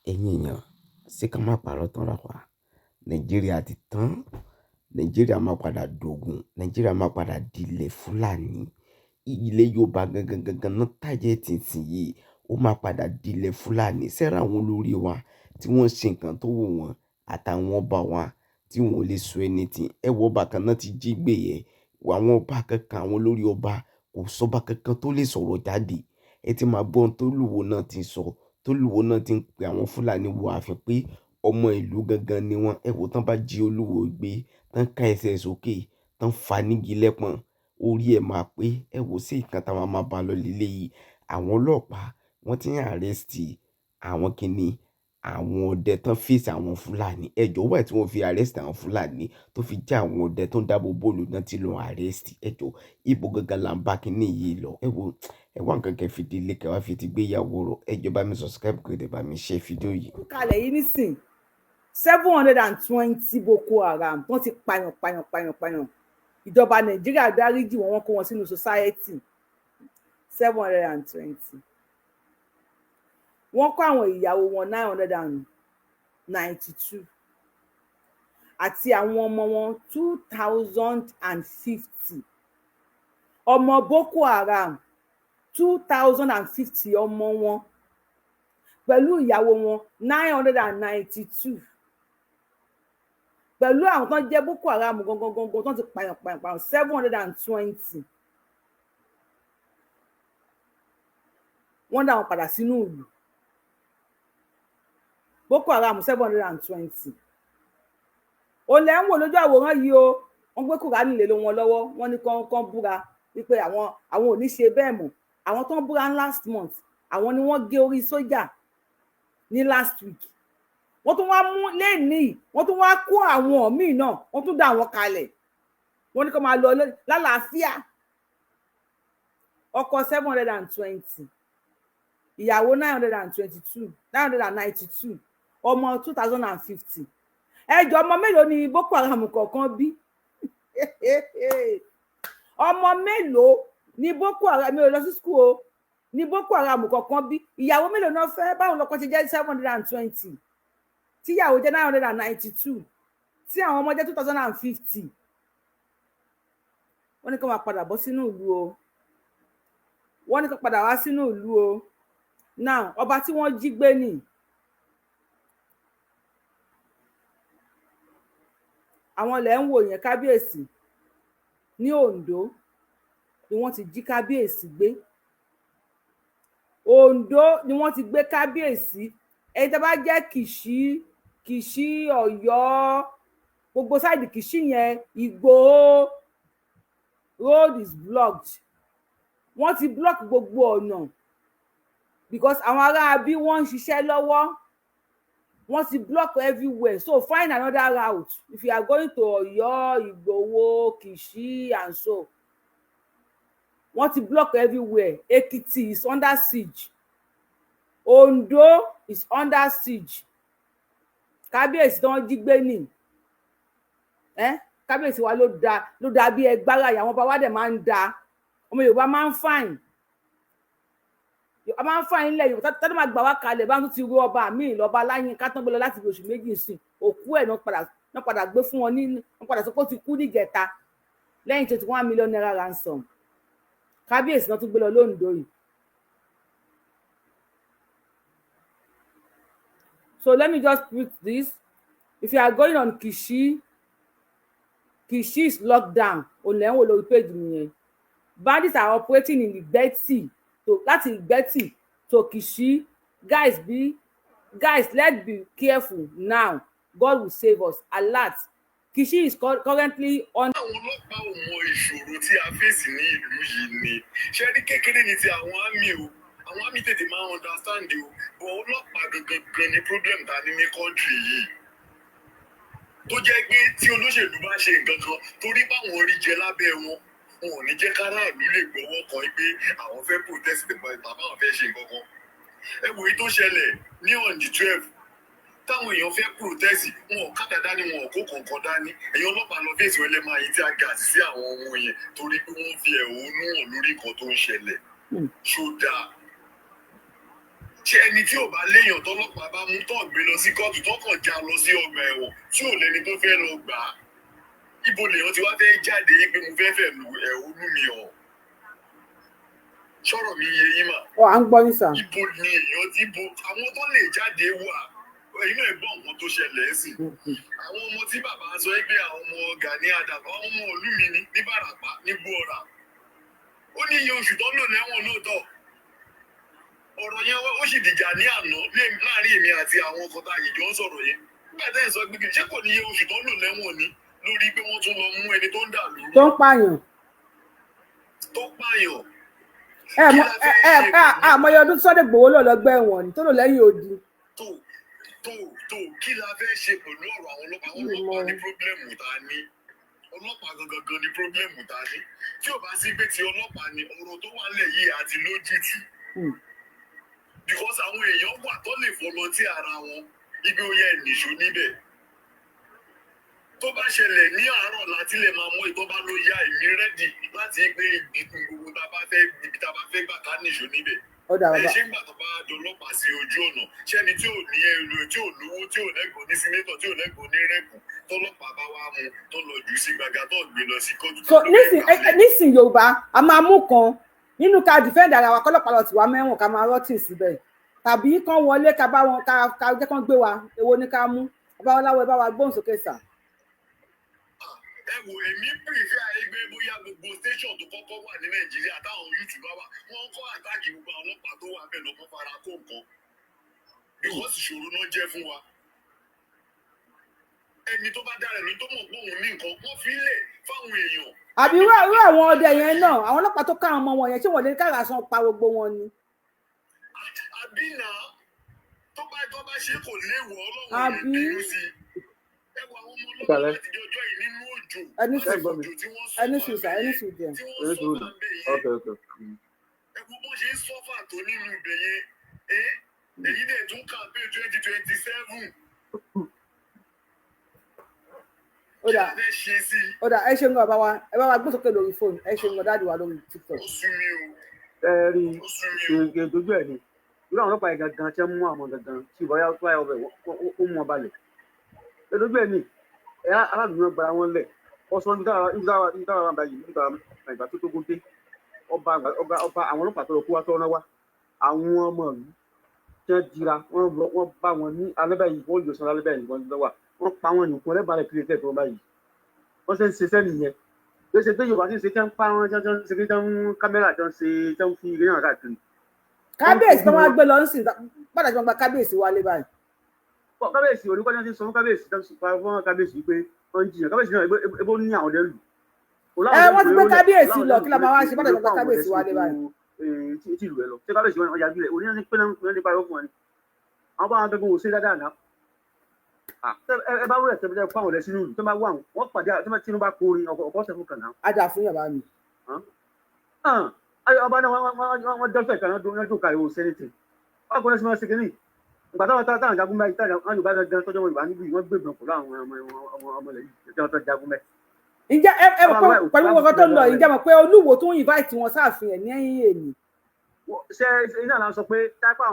ẹ̀yin èèyàn ṣé ká má parọ́ tanra wa. Nàìjíríà ti tán. Nàìjíríà máa padà dògùn. Nàìjíríà máa padà di ilẹ̀ Fúlàní. Ilẹ̀ Yorùbá gangan náà tàjẹ́ tìǹtìǹ yìí ó máa padà di ilẹ̀ Fúlàní. Sẹ́rà àwọn olórí wa tí wọ́n ṣe nǹkan tó wù wọ́n àtàwọn ọba wa tí wọ́n ò lè sọ anything. Ẹ wo ọba kan náà ti jí gbé yẹ. Àwọn ọba kankan, àwọn olórí ọba kò sọ́ba kankan tó lè sọ̀rọ̀ jáde. Ẹ ti máa gbọ́ ohun tó lùwọ́ náà ti sọ. Tó lùwọ́ náà ti ń pe àwọn Fúlàní wọ ààfin pé ọmọ ìlú gangan ni wọ́n. Ẹ wo tán bá jí olúwo gbé, tán ká ẹsẹ̀ sókè, tán fa nígi lẹ́pọ̀n, orí ẹ̀ máa pé. Ẹ wo sí nǹkan táwọn máa bá lọ lílé yìí. Àwọn ọlọ́pàá wọ́n ti ń arrest àwọn kìíní, àwọn ọdẹ tán fèsì àwọn Fúlàní. Ẹjọ́ wà tí wọ́n fi arrest àwọn Fúlàní tó fi jẹ́ àwọn ọdẹ tó ń dáàbò bò lù náà ti lọ arrest. Ẹjọ́ ibo gangan là ń bá kìíní yìí lọ. Ẹ wo ẹ wá nǹkan kẹ́ fi délé kẹ́ wá fi ti gbéyàwó rọ̀. Ẹjọ́ bá mi subscribe kó dẹ̀ bá mi share fídíò yìí. Kalẹ̀ yìí nísìn 720 Boko Haram wọ́n ti pààyàn. Ìjọba Nàìjíríà dáríjì wọ́n kó wọn sínú society 720. Wọ́n kó àwọn ìyàwó wọn 992 àti àwọn ọmọ wọn 2050. Ọmọ Boko Haram 2050 ọmọ wọn pẹ̀lú ìyàwó wọn 992 pẹ̀lú àwọn tó ń jẹ́ Boko Haram gangan tó ti pààyàn 720. Wọ́n dá wọn padà sínú ìlú. Boko Haram 720. Olè ń wò lójú àwòrán yìí o. Wọ́n gbé Kùránì lé wọn lọ́wọ́. Wọ́n ní kán búra wípé àwọn ò ní ṣe bẹ́ẹ̀ mọ́. Àwọn tó ń búra last month, àwọn ni wọ́n gé orí sójà ní last week. Wọ́n tún wá mú lẹ́nìí, wọ́n tún wá kó àwọn míì náà, wọ́n tún dá wọn kalẹ̀. Wọ́n ní kó máa lọ lálàáfíà. Ọkọ 720, ìyàwó 992, ọmọ 2050. Ẹjọ́ ọmọ mélòó ni Boko Haram kọ̀ọ̀kan bí? Ọmọ mélòó ni Boko Haram, mi ò lọ sí school o, ni Boko Haram kọ̀ọ̀kan bí? Ìyàwó mélòó náà fẹ́? Báwo lọkọ ti jẹ́ 720 tí ìyàwó jẹ́ 992 tí àwọn ọmọ jẹ́ 2050. Wọ́n ní kó máa padà bọ́ sínú ìlú o. Wọ́n ní kó padà wá sínú ìlú o. Now ọba tí wọ́n jí gbé nì. Àwọn ilẹ̀ ń wò yẹn kábíyèsí ní Ondo ni wọ́n ti jí kábíyèsí gbé. Ondo ni wọ́n ti gbé kábíyèsí. Ẹni tó bá jẹ́ Kìṣí Ọ̀yọ́ gbogbo sáìdì Kìṣí yẹn, Ìgbòho road is blocked. Wọ́n ti block gbogbo ọ̀nà because àwọn ará bí wọ́n ń ṣiṣẹ́ lọ́wọ́. Wọ́n ti block everywhere. So find another route if you are going to Ọ̀yọ́, Ìgbòho, Kìṣí and so. Wọ́n ti block everywhere. Ekiti is under siege. Ondo is under siege. Kábíyèsí tó ń jí gbé nì. Kábíyèsí wa ló dá bí ẹgbára. Àwọn ọba wa dẹ̀ máa ń dá. Ọmọ Yorùbá máa ń fine. A máa ń fine nílẹ̀ Yorùbá. Tọ́dọ̀ máa gbà wá kalẹ̀ bá tún ti rú ọba míì lọ́ba láyín ká tán gbé lọ láti oṣù méjì sí. Òkú ẹ̀ náà padà gbé fún wọn wọ́n padà sọ pé ó ti kú níjẹta lẹ́yìn 21 million naira ransom. Kábíyèsí náà tún gbé lọ lóńdó yìí. So let me just put this. If you are going on Kìṣí is locked down. Olè ń wò lórí page nìyẹn. Bandits are operating in Ìgbẹ́tì láti Ìgbẹ́tì to Kìṣí. Guys, let's be careful now. God will save us. Alert. Kìṣí is currently on. Àwọn ọlọ́pàá ò mọ ìṣòro tí a fèsì ní ìlú yìí ni. Ṣé rí kékeré ni ti àwọn àmì o? Àwọn àmì tètè máa understand o. But ọlọ́pàá gangan ni problem ta ní country yìí. Tó jẹ́ pé tí olóṣèlú bá ṣe nǹkan kan torí báwọn rí jẹ lábẹ́ wọn ò ní jẹ́ káràlú lè gbọ́wọ́ kan pé àwọn fẹ́ protest bàbá àwọn fẹ́ ṣe nǹkan kan. Ẹ wo èyí tó ṣẹlẹ̀ ní on the 12 táwọn èèyàn fẹ́ protest wọn ò kádà dání wọn ò kó kọ̀ọ̀kan dání. Ẹ̀yin ọlọ́pàá lọ fèsì wọn lẹ́ máa yí tí a gà sí àwọn ohun yẹn torí pé wọ́n fi ẹ̀hónú hàn lórí nǹkan tó ń ṣẹlẹ̀. Ṣó dáa? ṣé ẹni tí ò bá léèyàn tọ́lọ́pàá bá mú tó gbé lọ sí kóòtù tó kàn já lọ sí ọgbà ẹ̀wọ̀n tí ò lẹ́ni tó fẹ́ lọ gbà á ibo lèèyàn ti wá fẹ́ jáde pé mo fẹ́ ẹ̀hónú mi hàn sọ̀rọ̀ mi yé yín mà. À ń gbọ́ yín sà. Ibo ni èèyàn ti bo àwọn tó lè jáde wà inú ẹ̀ gbọ́ nǹkan tó ṣẹlẹ̀ sí. Àwọn ọmọ tí bàbá sọ pé àwọn ọmọ Gani Adams àwọn ọmọ ìlú mi ní Bàràpá ní Gbóòrà ó ní iye oṣù tó ń lò lẹ́wọ̀n lóòótọ́ ọ̀rọ̀ yẹn ó sì dìjà ní àná láàrin èmi àti àwọn ọkọ̀ tá a yìí jọ ń sọ̀rọ̀ yẹn nígbà tẹ́ ẹ̀ sọ pé ṣé kò ní iye oṣù tó ń lò lẹ́wọ̀n ni lórí pé wọ́n tún lọ mú ẹni tó ń dà lóru. tó ń pààyàn. Àmọye ọdún Sunday Igboho lọ lọ́gbà ẹ̀wọ̀n ni tó lò lẹ́yìn odi. Kí la fẹ́ ṣe pẹ̀lú ọ̀rọ̀ àwọn ọlọ́pàá ní pírọ́blẹ́mù tá a ní ọlọ́pàá gangan ní pírọ́blẹ́mù tá a ní tí ò bá sí pé ti ọlọ́pàá ni ọ̀rọ̀ tó wà nílẹ̀ yìí àti lójútì because àwọn èèyàn wà tó lè fọlọ́tì ara wọn ibi ó yẹ nìṣó níbẹ̀ tó bá ṣẹlẹ̀ ní àárọ̀ láti lè máa mọ ìtọ́ bá ló yá èmi rẹ́dì láti gbé ìgbìkún gbogbo tá a bá fẹ́ gbà ká nìṣó níbẹ̀. Ṣé gbà tó bá dọlọ́pàá sí ojú ọ̀nà ṣẹ́ni tí ò ní ẹrù tí ò lówó tí ò lẹ́gbọ̀n ní sínétọ̀ tí ò lẹ́gbọ̀n ní rẹ́pù tọ́lọ́pàá bá wá mú tó lọ jù sí gbàgà tó gbé lọ sí kóòtù. Nísìn Yorùbá a máa mú kan nínú ká dìfẹ́ǹdì ara wa kọ́lọ́pàá lọ tì wá mẹ́wọ̀n ká máa rọ́tì síbẹ̀ tàbí kán wọlé ká bá wọn ká jẹ́ kán gbé wa èwo ni ká mú Babaláwo ẹ bá wa gbóhùn sókè sà. Ẹ wo èmi pèsè àìgbé bóyá gbogbo station tó kọ́kọ́ wà ní Nàìjíríà táwọn YouTuber wà wọ́n kọ́ àtàkì gbogbo àwọn ọlọ́pàá tó wà bẹ́ẹ̀ lọ́kọ́ fara kó nǹkan because ìṣòro náà jẹ́ fún wa. Ẹni tó bá dára ẹni tó mọ̀ pé òun ní nǹkan wọ́n fi lẹ̀ fáwọn èèyàn. Àbí irú àwọn ọdẹ yẹn náà àwọn ọlọ́pàá tó ká àwọn ọmọ wọn yẹn ṣé wọ́n lè kára san pa gbogbo wọn ni. Àbí náà tó bá ṣe kò léwọ̀ Ọlọ́run ní bínú sí ẹ wo àwọn ọmọ ọlọ́pàá láti jọjọ́ yìí nínú òjò ẹni sùn sà ẹni sùn jẹ. ẹ wo bó ṣe ń sọ́fà tó nínú ibẹ̀ yẹn èyí dẹ̀ tún campaign 2027. Ó dà ẹ ṣe ń gbọ́ bá wa ẹ bá wa gbé sókè lórí fóònù ẹ ṣe ń gbọ́ dáàdì wa lórí TikTok. Ó sú mi o. Ẹ rí i dojú ẹ̀ ni irú àwọn ọlọ́pàá yẹn gangan tí wọ́n mú àwọn gangan tí ìbọn yàtọ̀ ayọ̀ bẹ̀ ó mú ọ balẹ̀. Ẹ dojú ẹ̀ ni ẹ aládùúgbò gbara wọn lẹ̀ ọ̀sán níbi táwọn àbá yìí níbi táwọn ìgbà tó tógun dé ọba àwọn ọlọ́pàá tó lọ kó wá tọ́ ọ́nà wá àwọn ọmọ ìlú tí wọ́n jira wọ́n bá wọn ní alẹ́ báyìí wọ́n yóò san alẹ́ báyìí wọ́n lọ́wọ́ wọ́n pa wọn nìkan lẹ́bàá rẹ̀ kiri tẹ̀ tó báyìí wọ́n ṣe ń ṣe sẹ́ni yẹn bí ó ṣe pé Yorùbá ti ń ṣe tí wọ́n pa wọn tí wọ́n ṣe kí wọ́n kámẹ́rà tí wọ́n ṣe tí wọ́n fi ilé náà káàkiri. Kábíyèsí tó wá gbé lọ sí padà tí wọ́n gba kábíyèsí wálé báyìí. Kábíyèsí oníkọ́ ni wọ́n ti sọ fún kábíyèsí tó ń pa fún kábíyèsí pé wọ́n ń jiyàn kábíyèsí náà ebó ní àwọn ọ̀dẹ́rù. Wọ́n ti gbé kábíyèsí lọ kí la máa wá ṣe padà tí wọ́n gba kábíyèsí wálé báyìí. Tí ìlú ẹ lọ ṣé kábíyèsí wọn ọjà bílẹ̀ oníyàn ní pé náà ní pariwo fún wọn ni àwọn bá wọn gbẹgbẹ wò sí dáadáa náà ẹ bá wúlẹ̀ tẹ́lẹ̀ fún àwọn ọ̀dẹ́ sínú ìlú tó bá wà wọ́n pàdé tí wọ́n bá kórin ọkọ̀ ọ̀sẹ̀ fún kànáà. Ajá fún yàrá mi. Ọba náà wọ́n dọ́tọ̀ ìkànnì ọdún tó kàrí wo sẹ́nìtì wọ́n kọ́ lẹ́sìn máa ṣe kínní ìgbà táwọn jagun báyìí táwọn Yorùbá gangan tọ́jọ́ wọn ìbá níbi wọ́n gbẹ̀gbọ̀n pẹ̀lú àwọn ọmọ ilẹ̀ yìí tí wọ́n tọ́ jagun bẹ́ẹ̀. Ǹjẹ́ ẹ mọ̀ pé pẹ̀lú ọkọ̀ tó ń lọ ǹjẹ́ mọ̀ pé Olúwo tó ń invite wọn sáàfin ẹ̀ ní ẹ̀yìn èmi. Ṣé iná là ń sọ pé tápá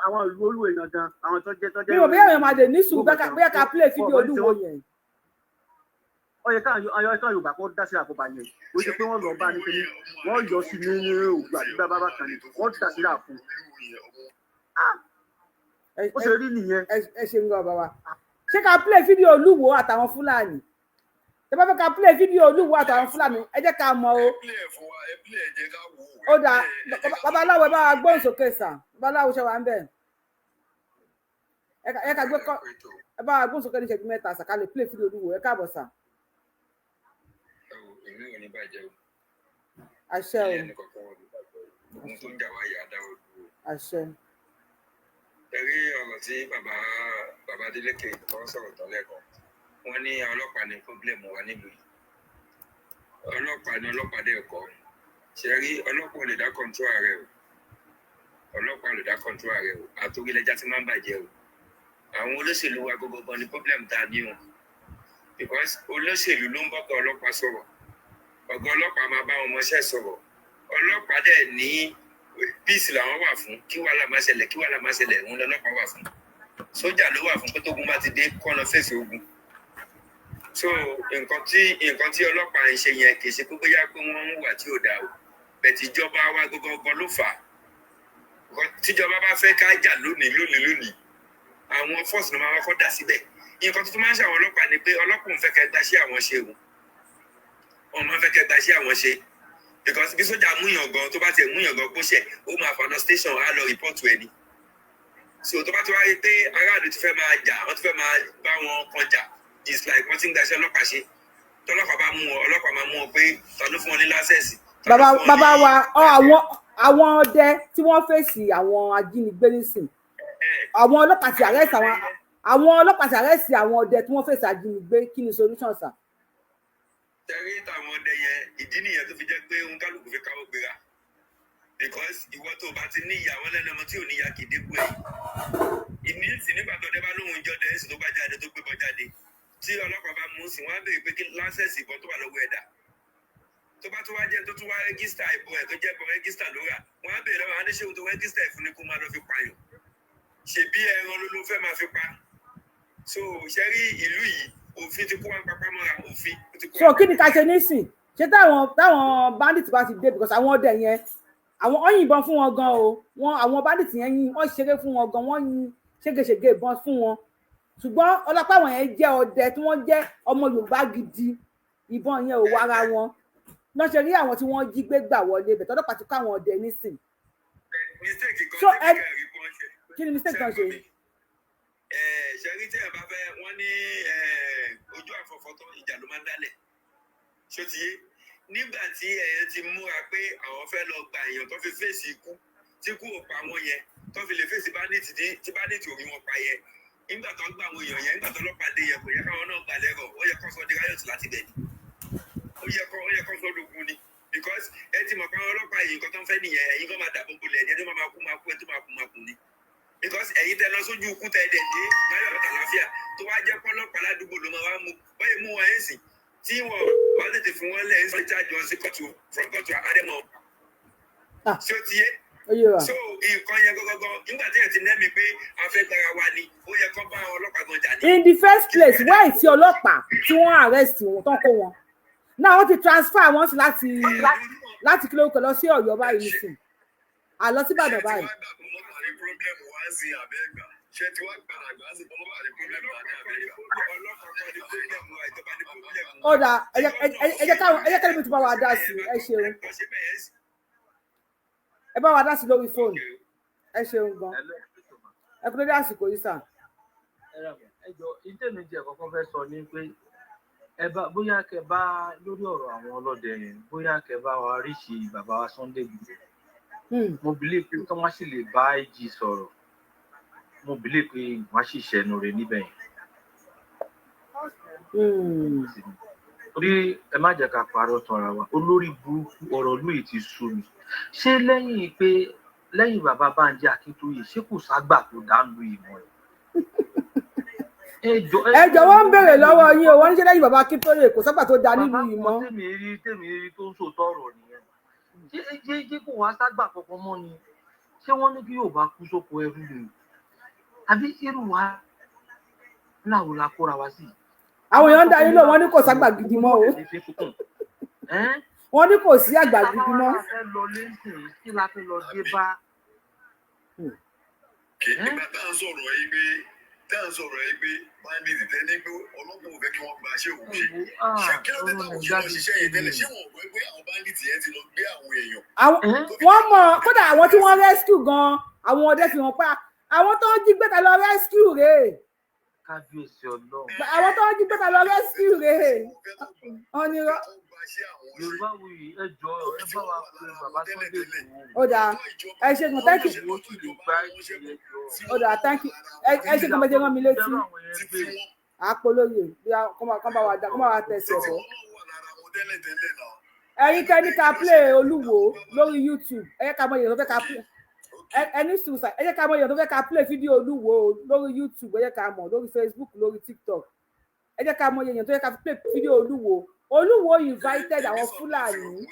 àwọn ìlú Olúwo gangan àwọn tó jẹ́. Mi ò bí àwọn ọmọdé ní sùn bẹ́ẹ̀ ká play fídíò Olúwo yẹn. Ó yẹ káwọn Yorùbá kó dá sí àkóbá yẹn ó ṣe pé wọ́n lọ bá ní pé wọ́n yọ sí ní ògbà nígbà bàbá kan ní wọ́n dá sí àfún. Ó ṣe rí nìyẹn. Ẹ ṣe ń gbọ́ bàbá ṣé ká play fídíò Olúwo àtàwọn Fúlàní tẹ bá fẹ́ ká play fídíò Olúwo àtàwọn Fúlàní ẹ jẹ́ ká mọ̀ o. Ó dà Babaláwo ẹ bá wa gbóhùn sókè sà Babaláwo ṣe wà ń bẹ̀ ẹ ká gbé kọ́ ẹ bá wa gbóhùn sókè ní ìṣẹ́jú mẹ́ta sà ká lè play fídíò Olúwo ẹ káàbọ̀ sà. Àṣẹ o. Àṣẹ. Ẹ rí ọ̀rọ̀ tí bàbá Adélékè tó ń sọ̀rọ̀ tán lẹ́kọ̀ọ́ wọ́n ní ọlọ́pàá ní pọ́blẹ́mù wa nílùú yìí ọlọ́pàá dẹ̀ kọ́ ṣe rí ọlọ́pàá lè dá kọ́ńtró ààrẹ o àtòrílẹ̀já ti máa ń bàjẹ́ o àwọn olóṣèlú wa gbogbo ní pọ́blẹ́mù tá a ní o because olóṣèlú ló ń bọ́kọ̀ ọlọ́pàá sọ̀rọ̀ ọ̀gá ọlọ́pàá máa bá wọn mọṣẹ́ sọ̀rọ̀ ọlọ́pàá dẹ̀ ní peace làwọn wà fún, kí wàhálà má ṣẹlẹ̀ òun lọ́lọ́pàá wà fún. Sójà ló wà fún pé tógun bá ti dé kọ́ lọ fèsì ogun. So nǹkan tí ọlọ́pàá ń ṣe yẹn kì í ṣe pé bóyá pé wọ́n ń wà tí ò dáa o, bẹ̀tì ìjọba wa gangan ló fà á. Tíjọba bá fẹ́ ká jà lónìí àwọn force ló máa kọ́ dà síbẹ̀. Nǹkan tuntun máa ń ṣe àwọn ọlọ́pàá ni pé ọlọ́pàá ń fẹ́ kẹ́ gba sí àwọn ṣe o, wọ́n máa ń fẹ́ kẹ́ gba sí àwọn ṣe, because bí sójà múyàn gan tó bá tiẹ̀ múyàn gan kó ṣẹ̀ ó máa fànà station á lọ rìpọ́ọ̀tù ẹni. So tó bá ti wáyé pé aráàlú ti fẹ́ máa jà, wọ́n ti fẹ́ máa bá wọn kan jà, it's like wọ́n ti ń gbaṣẹ́ ọlọ́pàá ṣe. Tọ́lọ́pàá bá mú wọn, ọlọ́pàá máa mú wọn pé ta ló fún wọn ní lásẹ̀sì. Bàbá wa àwọn ọdẹ tí wọ́n fèsì àwọn ajínigbé nísìn, àwọn ọlọ́pàá ti arrest àwọn ọdẹ tí wọ́n fèsì ajínigbé, kí ni solution sir? Tẹ̀rí táwọn ọdẹ yẹn ìdí nìyẹn tó fi jẹ́ pé òun kálukú fi káwọ́ gbéra, because ìwọ tó bá ti ní ìyàwó lẹ́nu ọmọ tí ò ní ìyá kéde kú ẹ̀. Ìnísìn nígbà tó dé bá lóhun jọ dẹ̀ tó bá jáde tó gbé bọ́ jáde, tí ọlọ́pàá bá mú sí wọn á béèrè pé kí lásẹ̀sì ìbọn tó wà lọ́wọ́ ẹ̀dá. Tó bá tún wá jẹ́ tó tún wá rẹ́gísítà ìbọn ẹ̀ tó jẹ́ ìbọn rẹ́gísítà ló rà, wọ́n á béèrè lọ́wọ́ adéṣẹ́wò tó rẹ́gísítà ìfún ni kó máa lọ fi pààyàn. Ṣèbí ẹran ló fẹ́ máa fi pa. So ṣẹ́rí ìlú yìí òfin ti kó wọn papá mọ́ra òfin. So kí ni ká ṣe nísìn? Ṣé táwọn bandit bá ti dé, because àwọn ọdẹ yẹn àwọn wọ́n yìnbọn fún wọn gan o, àwọn bandit yẹn yìn wọ́n ṣeré fún wọn gan, wọ́n yìn ṣégeṣège ìbọn fún wọn, ṣùgbọ́n ọlọ́pàá wọn yẹn jẹ́ ọdẹ tí wọ́n jẹ́ ọmọ Yorùbá gidi, ìbọn yẹn ò wá ara wọn lọ́ ṣe rí àwọn tí wọ́n jí gbé gbà wọlé bẹ̀ tọ́lọ́pàá ti kọ́ àwọn ọdẹ nísìn. So kí ni mistake kan ṣe? Ṣẹ́rí tí ẹ̀ bá fẹ́ wọ́n ní ojú àfọ̀fọ́ tó ìjà ló máa ń dálẹ̀, ṣó ti yé. Nígbà tí ẹ̀yẹn ti múra pé àwọn fẹ́ lọ gba èèyàn tó fi fèsì ikú tí kú ò pa wọn yẹn, tó fi lè fèsì bánìtì tí bánìtì ò rí wọn pa yẹn, nígbà tó ń gba àwọn èèyàn yẹn, nígbà tó ọlọ́pàá dé yẹn kò yẹ káwọn náà gbà lẹ́rọ̀, ó yẹ kó sọ di riot láti bẹ̀ ni, ó yẹ kó sọ lógun ni, because ẹ ti mọ̀ pé àwọn ọlọ́pàá yìí nǹkan tó ń fẹ́ nìyẹn, ẹ̀yin kan máa dàbọ̀ bolẹ̀ ẹni tó máa kú ẹ tó máa kú ni, because ẹ̀yin tẹ lọ sójú ikú tẹ ẹ̀dẹ̀ dé láyọ̀ ọ̀tà láfíà tó wá jẹ́ pọ́lọ́pàá ládùúgbò ló máa wá mú báyìí mú wọn ẹ̀ sìn tí wọn bá tètè fún wọn lẹ́yìn sọ charge wọn sí kóòtù from kóòtù àdẹ́mọ̀ ṣé ó ti yé. So nǹkan yẹn gọ́gọ́gọ́ nígbà tí ẹ̀ ti nẹ́mi pé afẹ́gbára wa ni ó yẹ kó bá àwọn ọlọ́pàá gan jà ní. In the first place why tí ọlọ́pàá tí wọ́n arrest wọn tán kó wọn náà wọ́n ti transfer wọn sí láti kí lóko lọ sí Ọ̀yọ́ báyìí nìsín àlọ sí Ìbàdàn báyìí. Ó dà ẹ jẹ́ kẹ́lẹ́ mi ti bá wa dá sí ẹ ṣeun ẹ bá wa dá sí lórí fóònù ẹ ṣeun gan ẹ kúrò dé àsìkò yìí sà. ẹ jọ ìtẹ̀mí jẹ́ kọ́kọ́ fẹ́ sọ ní pé ẹ bá bóyá kẹ bá lórí ọ̀rọ̀ àwọn ọlọ́dẹ yẹn bóyá kẹ bá wa ríṣì bàbá wa Sunday Igboho. Mo believe pé tí wọ́n sì lè bá IG sọ̀rọ̀ mo believe pé wọ́n sì ṣẹnu rẹ̀ níbẹ̀ yẹn. Torí ẹ má jẹ́ ká parọ́ tanra wa olórí burúkú ọ̀rọ̀ lóye ti sú mi. Ṣé lẹ́yìn bàbá Bánjí Akíntóyè ṣé kò ságbà tó dánú ìmọ̀ ẹ̀? Ẹ jọ̀wọ́ ń béèrè lọ́wọ́ yín o wọ́n ní ṣé lẹ́yìn bàbá Akíntóyè kò ságbà tó dá nínú ìmọ̀. Tèmi rí tó ń sòótọ́ ọ̀rọ̀ nìyẹn. Ṣé kò wá ságbà kankan mọ́ ni? Ṣé wọ́n ní kí Yorùbá kú sóko ẹrú ni? Àbí irú wa láwo la kóra wa sí? Àwọn èèyàn ń darí lọ wọ́n ní kò ságbà gidi mọ́ o. Wọ́n ní kò sí àgbà gidi mọ́. Kí la fẹ́ lọ dé bá? Nígbà tá à ń sọ̀rọ̀ ẹgbẹ́ bandit tẹ́lẹ̀ pé ọlọ́pàá ò fẹ́ kí wọ́n gba ṣé òun ṣe. Ṣé kí ló dé táwọn ṣe lọ ṣiṣẹ́ yẹn tẹ́lẹ̀? Ṣé wọ́n gbọ́ pé àwọn bandit yẹn ti lọ gbé àwọn èèyàn? Wọ́n mọ̀ kódà àwọn tí wọ́n rescue gan àwọn ọdẹ fi hàn pa àwọn tó ń jí gbé ta lọ rescue rè. Kábíyèsí Ọlọ́run. Àwọn tó ń jí gbé ta lọ rescue rè. Onírọ́. Yorubawuyi ẹ jọ ẹ bá wa pé bàbá Sunday Igboho. Ó dáa ẹ ṣe gan thank you. Ó dáa thank you ẹ ṣe gan bẹ́ẹ̀ jẹ́ rán mi létí. Àpolóye bí kọ́ bá wa dá kọ́ bá wa tẹ̀sẹ̀ bọ́. Ẹ̀yin kẹ́ni ká play Olúwo lórí YouTube ẹ jẹ́ ká mọ èèyàn tó fẹ́ ká play ẹni sùúrù ẹ jẹ́ ká mọ èèyàn tó fẹ́ ká play fídíò Olúwo lórí YouTube ẹ jẹ́ ká mọ̀ lórí Facebook lórí TikTok ẹ jẹ́ ká mọ èèyàn tó fẹ́ ká play fídíò Olúwo. Olúwo invited àwọn Fúlàní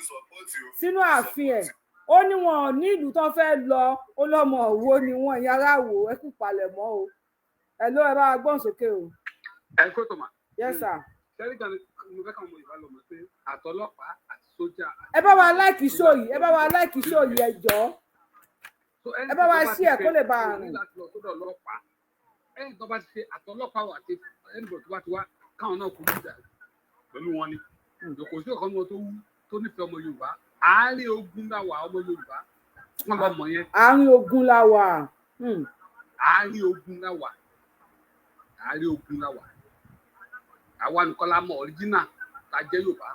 sínú ààfin ẹ̀ ó ní wọn ò ní ìlú tó fẹ́ lọ ó lọ́mọ òwò ni wọn yàrá wò ẹ kú palẹ̀ mọ́ o ẹ ló ẹ bá wa gbọ́n sókè o. ẹ kó tó mà. yes sir. sẹ́rí kan mo fẹ́ kàn mọ ìbá lọ mọ̀ pé àtọlọ́pàá àti sójà. ẹ bá wa láìkì ṣó yìí ẹ bá wa láìkì ṣó yìí ẹ jọ̀ọ́ ẹ bá wa ṣí ẹ kó lè bá a rìn. ẹni tó bá ti ṣe àtọlọ́pàá wà àti ẹnìbọ̀ tó bá ti wá káwọn náà kú níjà pẹ̀lú wọn ni kò sí ọ̀kan wọn tó nífẹ̀ẹ́ ọmọ Yorùbá àárín ogun la wà ọmọ Yorùbá wọn lọ mọ yẹn. àárín ogun la wà. àárín ogun la wà àárín ogun la wà àwa nìkan la mọ ọ̀ríjínà tá jẹ́ Yorùbá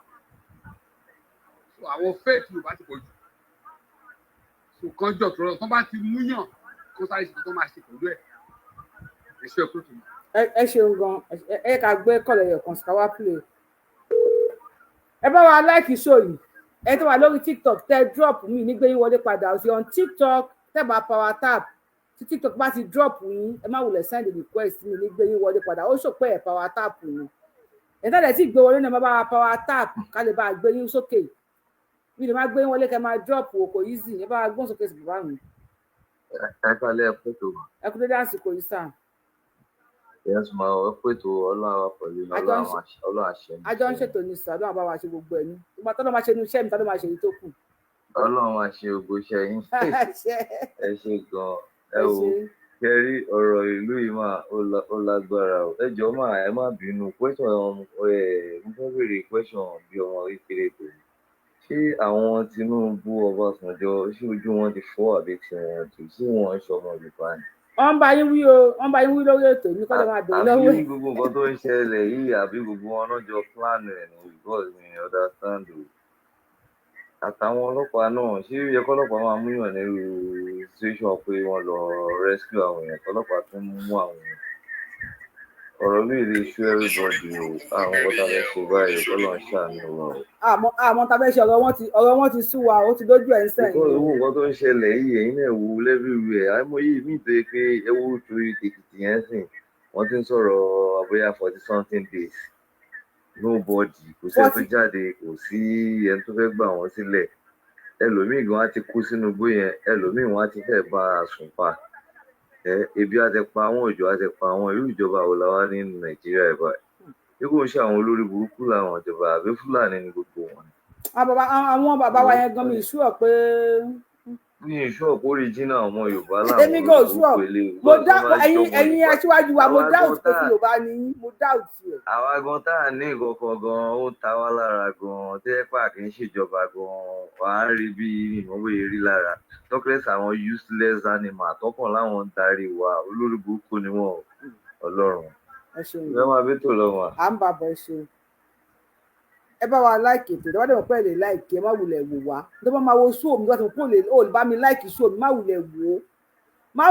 àwọn fake Yorùbá ti pọ̀ jù kan jọ tó rọ tó bá ti múyàn kó sáré ṣe tó máa ṣe pẹ̀lú ẹ̀ ẹ̀ṣẹ̀ kó tó. ẹ ṣeun gan ẹ ká gbé kọlẹ̀ yẹ̀ kan síkáwá play ẹ bá wa láìkì ṣó yìí ẹ tó wà lórí TikTok tẹ drop mi nígbé yín wọlé padà sí on TikTok tẹ bá power tap tí TikTok bá ti drop yín ẹ má wulẹ̀ send request mi nígbé yín wọlé padà ó ṣòpẹ́ ẹ̀ power tap yín ẹ̀ tẹ́lẹ̀ tí gbé wọlé náà má bá wa power tap ká lè bá gbé yín sókè mi lè má gbé yín wọlé kẹ́ máa drop kò easy ẹ bá wa gbọ́n sókè sí bàbá mi. ẹ kálẹ̀ ẹ pẹ̀tọ́. ẹ kú dédé àsìkò yìí sáà. Yes, ma ẹ pẹ̀tọ́ ọlọ́run pẹ̀lú ọlọ́run àṣẹ. àjọ ń ṣètò ní sàdún àbá wa ṣe gbogbo ẹ̀ ní ìgbà tó lọ́ máa ṣe inú iṣẹ́ mi tó lọ́ máa ṣe èyí tó kù. ọlọ́run máa ṣe gbogbo iṣẹ́ yín. ẹ ṣe gan-an ẹ wo kẹrí ọ̀rọ̀ ìlú yìí máa ó lágbára o ẹ jọ̀ọ́ máa ẹ má bínú question mo fẹ́ béèrè question bí ọmọ kékeré tó ṣé àwọn Tinubu Ọbásanjọ́ ṣé ojú wọn ti fọ́ àbí tiwọn tó sí wọn ṣọmọ Yorùbá ni. wọ́n bá yín wí o wọ́n bá yín wí lórí ètò yìí kọ́ lè máa dùn lọ́wọ́ ẹ̀. àbí gbogbo nǹkan tó ń ṣẹlẹ̀ yìí àbí gbogbo wọn náà jọ plan ẹ̀ ní because mi understand o àtàwọn ọlọ́pàá náà ṣé ó yẹ kọ́lọ́pàá máa múyàn nírú situation pé wọ́n lọ rescue àwọn èèyàn kọ́lọ́pàá tún mú àwọn èèyàn ọ̀rọ̀ mi lè ṣú everybody o àwọn ọ̀tá fẹ́ ṣe báyìí kọ́lọ́ ń ṣàánú wọn o. àmọ́ tá a fẹ́ ṣe ọ̀rọ̀ wọn ti sú wa ó ti dójú ẹ̀ ń sẹ́yìn. ìkọ́ owó nǹkan tó ń ṣẹlẹ̀ yìí ẹ̀yin náà wo everywhere àìmọye mi tó yẹ pé ewu torí tèkìtì yẹn sìn wọ́n ti ń sọ̀rọ̀ bóyá 40-something days nobody kò sí ẹni tó jáde kò sí ẹni tó fẹ́ gbà wọ́n sílẹ̀ ẹlòmíì gan á ti kú sínú igbó yẹn ẹlòmíì wọn á ti fẹ́ bá a sùn pa ebi á ti pa àwọn òjò á ti pa àwọn irú ìjọba wo la wá ní Nàìjíríà ẹ̀ báyìí bí kò ń ṣe àwọn olórí burúkú làwọn ìjọba àbí Fúlàní ní gbogbo wọn. àwọn bàbá wa yẹn gan mi ìṣúọ̀ pé. mi ìṣúọ̀ pé oríjìnà ọmọ Yorùbá làwọn èmi gan ìṣúọ̀ mo dá ẹ̀yin aṣíwájú wa mo dá òtún pé Yorùbá ni mo dá òtún ẹ̀. àwa gan tá à ní ìkọ̀kọ̀ gan ó ń ta wá lára gan tẹ́pà kì í ṣèjọba gan wà á rí bí ìmọ̀wé rí lára tọ́kẹ́sì àwọn useless animal tọ́kàn láwọn ń darí wa olórí burúkú ni wọ́n Ọlọ́run. ẹ máa bí tó lọ́wọ́. à ń bàbá ẹ ṣe ẹ bá wa láìkì ètò ìdáwọ́dẹ̀ mọ̀ pé ẹ lè láìkì ẹ má wulẹ̀ wò wá tó bá máa wo ṣóò mi tó kó lè bá mi láìkì ṣóò mi má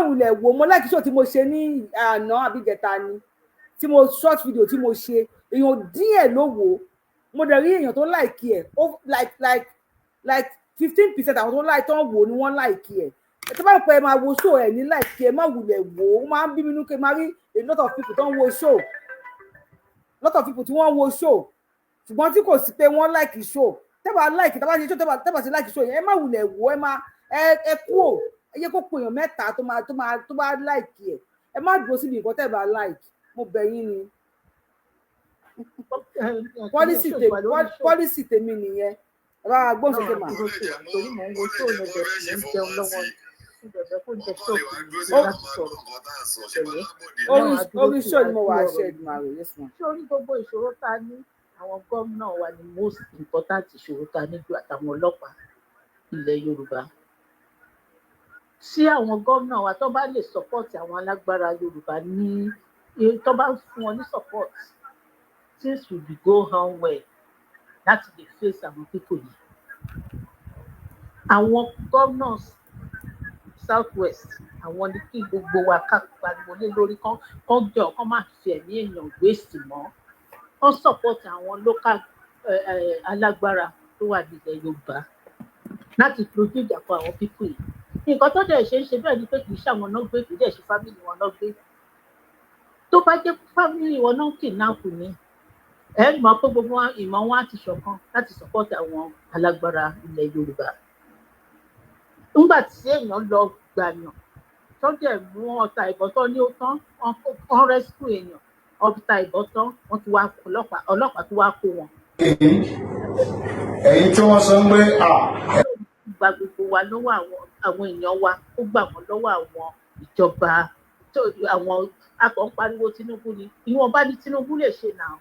wulẹ̀ wò mo láìkì ṣóò tí mo ṣe ní àná àbíjẹta ni tí mo short video tí mo ṣe èèyàn díẹ̀ ló wò mo dẹ̀ rí èèyàn tó láìkì ẹ̀ ó like 15% àwọn tó láì tán wò ni wọ́n láìkì ẹ̀ tó bá pẹ́ máa wo ṣóò ẹ̀ ní láìkì ẹ̀ má wulẹ̀ wò ó máa ń bí mi nú kí n máa rí a lot of people tó ń wo ṣóò lot of people tí wọ́n ń wo ṣóò ṣùgbọ́n tí kò sí pé wọ́n láìkì ṣó tẹ́bà láìkì tẹ́bà ṣe ṣó tẹ́bà sí láìkì ṣó yẹn ẹ má wulẹ̀ wò ẹ kú ò ẹ yẹ kó pèèyàn mẹ́ta tó bá láìkì ẹ má dúró síbi nǹkan tẹ́bà láìkì mo bẹ̀ yín ni pọ́lísì tèmi nìyẹn ẹ bá gbọ́n sókè mà. torí mò ń wo tó ní bẹ̀ mo ń jẹun lọ́wọ́ ìbẹ̀bẹ̀ kó jẹ tó láti sọ̀rọ̀ orí ṣó ni mo wà ṣe ìdùnnú yes ma. ṣé orí gbogbo ìṣòro tá a ní àwọn gómìnà wa ni most important ìṣòro tá a níjọ àtàwọn ọlọ́pàá ilẹ̀ Yorùbá tí àwọn gómìnà wa tó bá lè support àwọn alágbára Yorùbá ní tó bá fún wọn ní support things will be go on well láti lè face àwọn people yìí àwọn governors south west àwọn ní kí gbogbo wa ká pariwo lé lórí kán jọ kán má fi ẹ̀mí èèyàn waste mọ́ wọ́n support àwọn local alágbára tó wà nílẹ̀ Yorùbá láti dojú ìjà kọ àwọn pípọ̀ yìí nǹkan tó dẹ̀ ṣe ń ṣe bẹ́ẹ̀ ni pé kì í ṣàwọn náà gbé kì í dẹ̀ ṣe fámìlì wọn náà gbé tó bá jẹ́ fámìlì wọn náà kidnap ni ẹ mọ̀ pé gbogbo ìmọ̀ wọn á ti ṣọ̀kan láti support àwọn alágbára ilẹ̀ Yorùbá nígbà tí èèyàn lọ gbàyàn tó dẹ̀ mú ọta ìbọn tán ní ó tán wọ́n rescue èèyàn ọta ìbọn tán wọ́n ti wá ọlọ́pàá tó wá kó wọn. èyí tí wọ́n sọ pé gba gbogbo wa lọ́wọ́ àwọn èèyàn wa ó gbà wọ́n lọ́wọ́ àwọn ìjọba àwọn akọ̀ ń pariwo Tinubu ni ìwọ̀nba ní Tinubu lè ṣe náà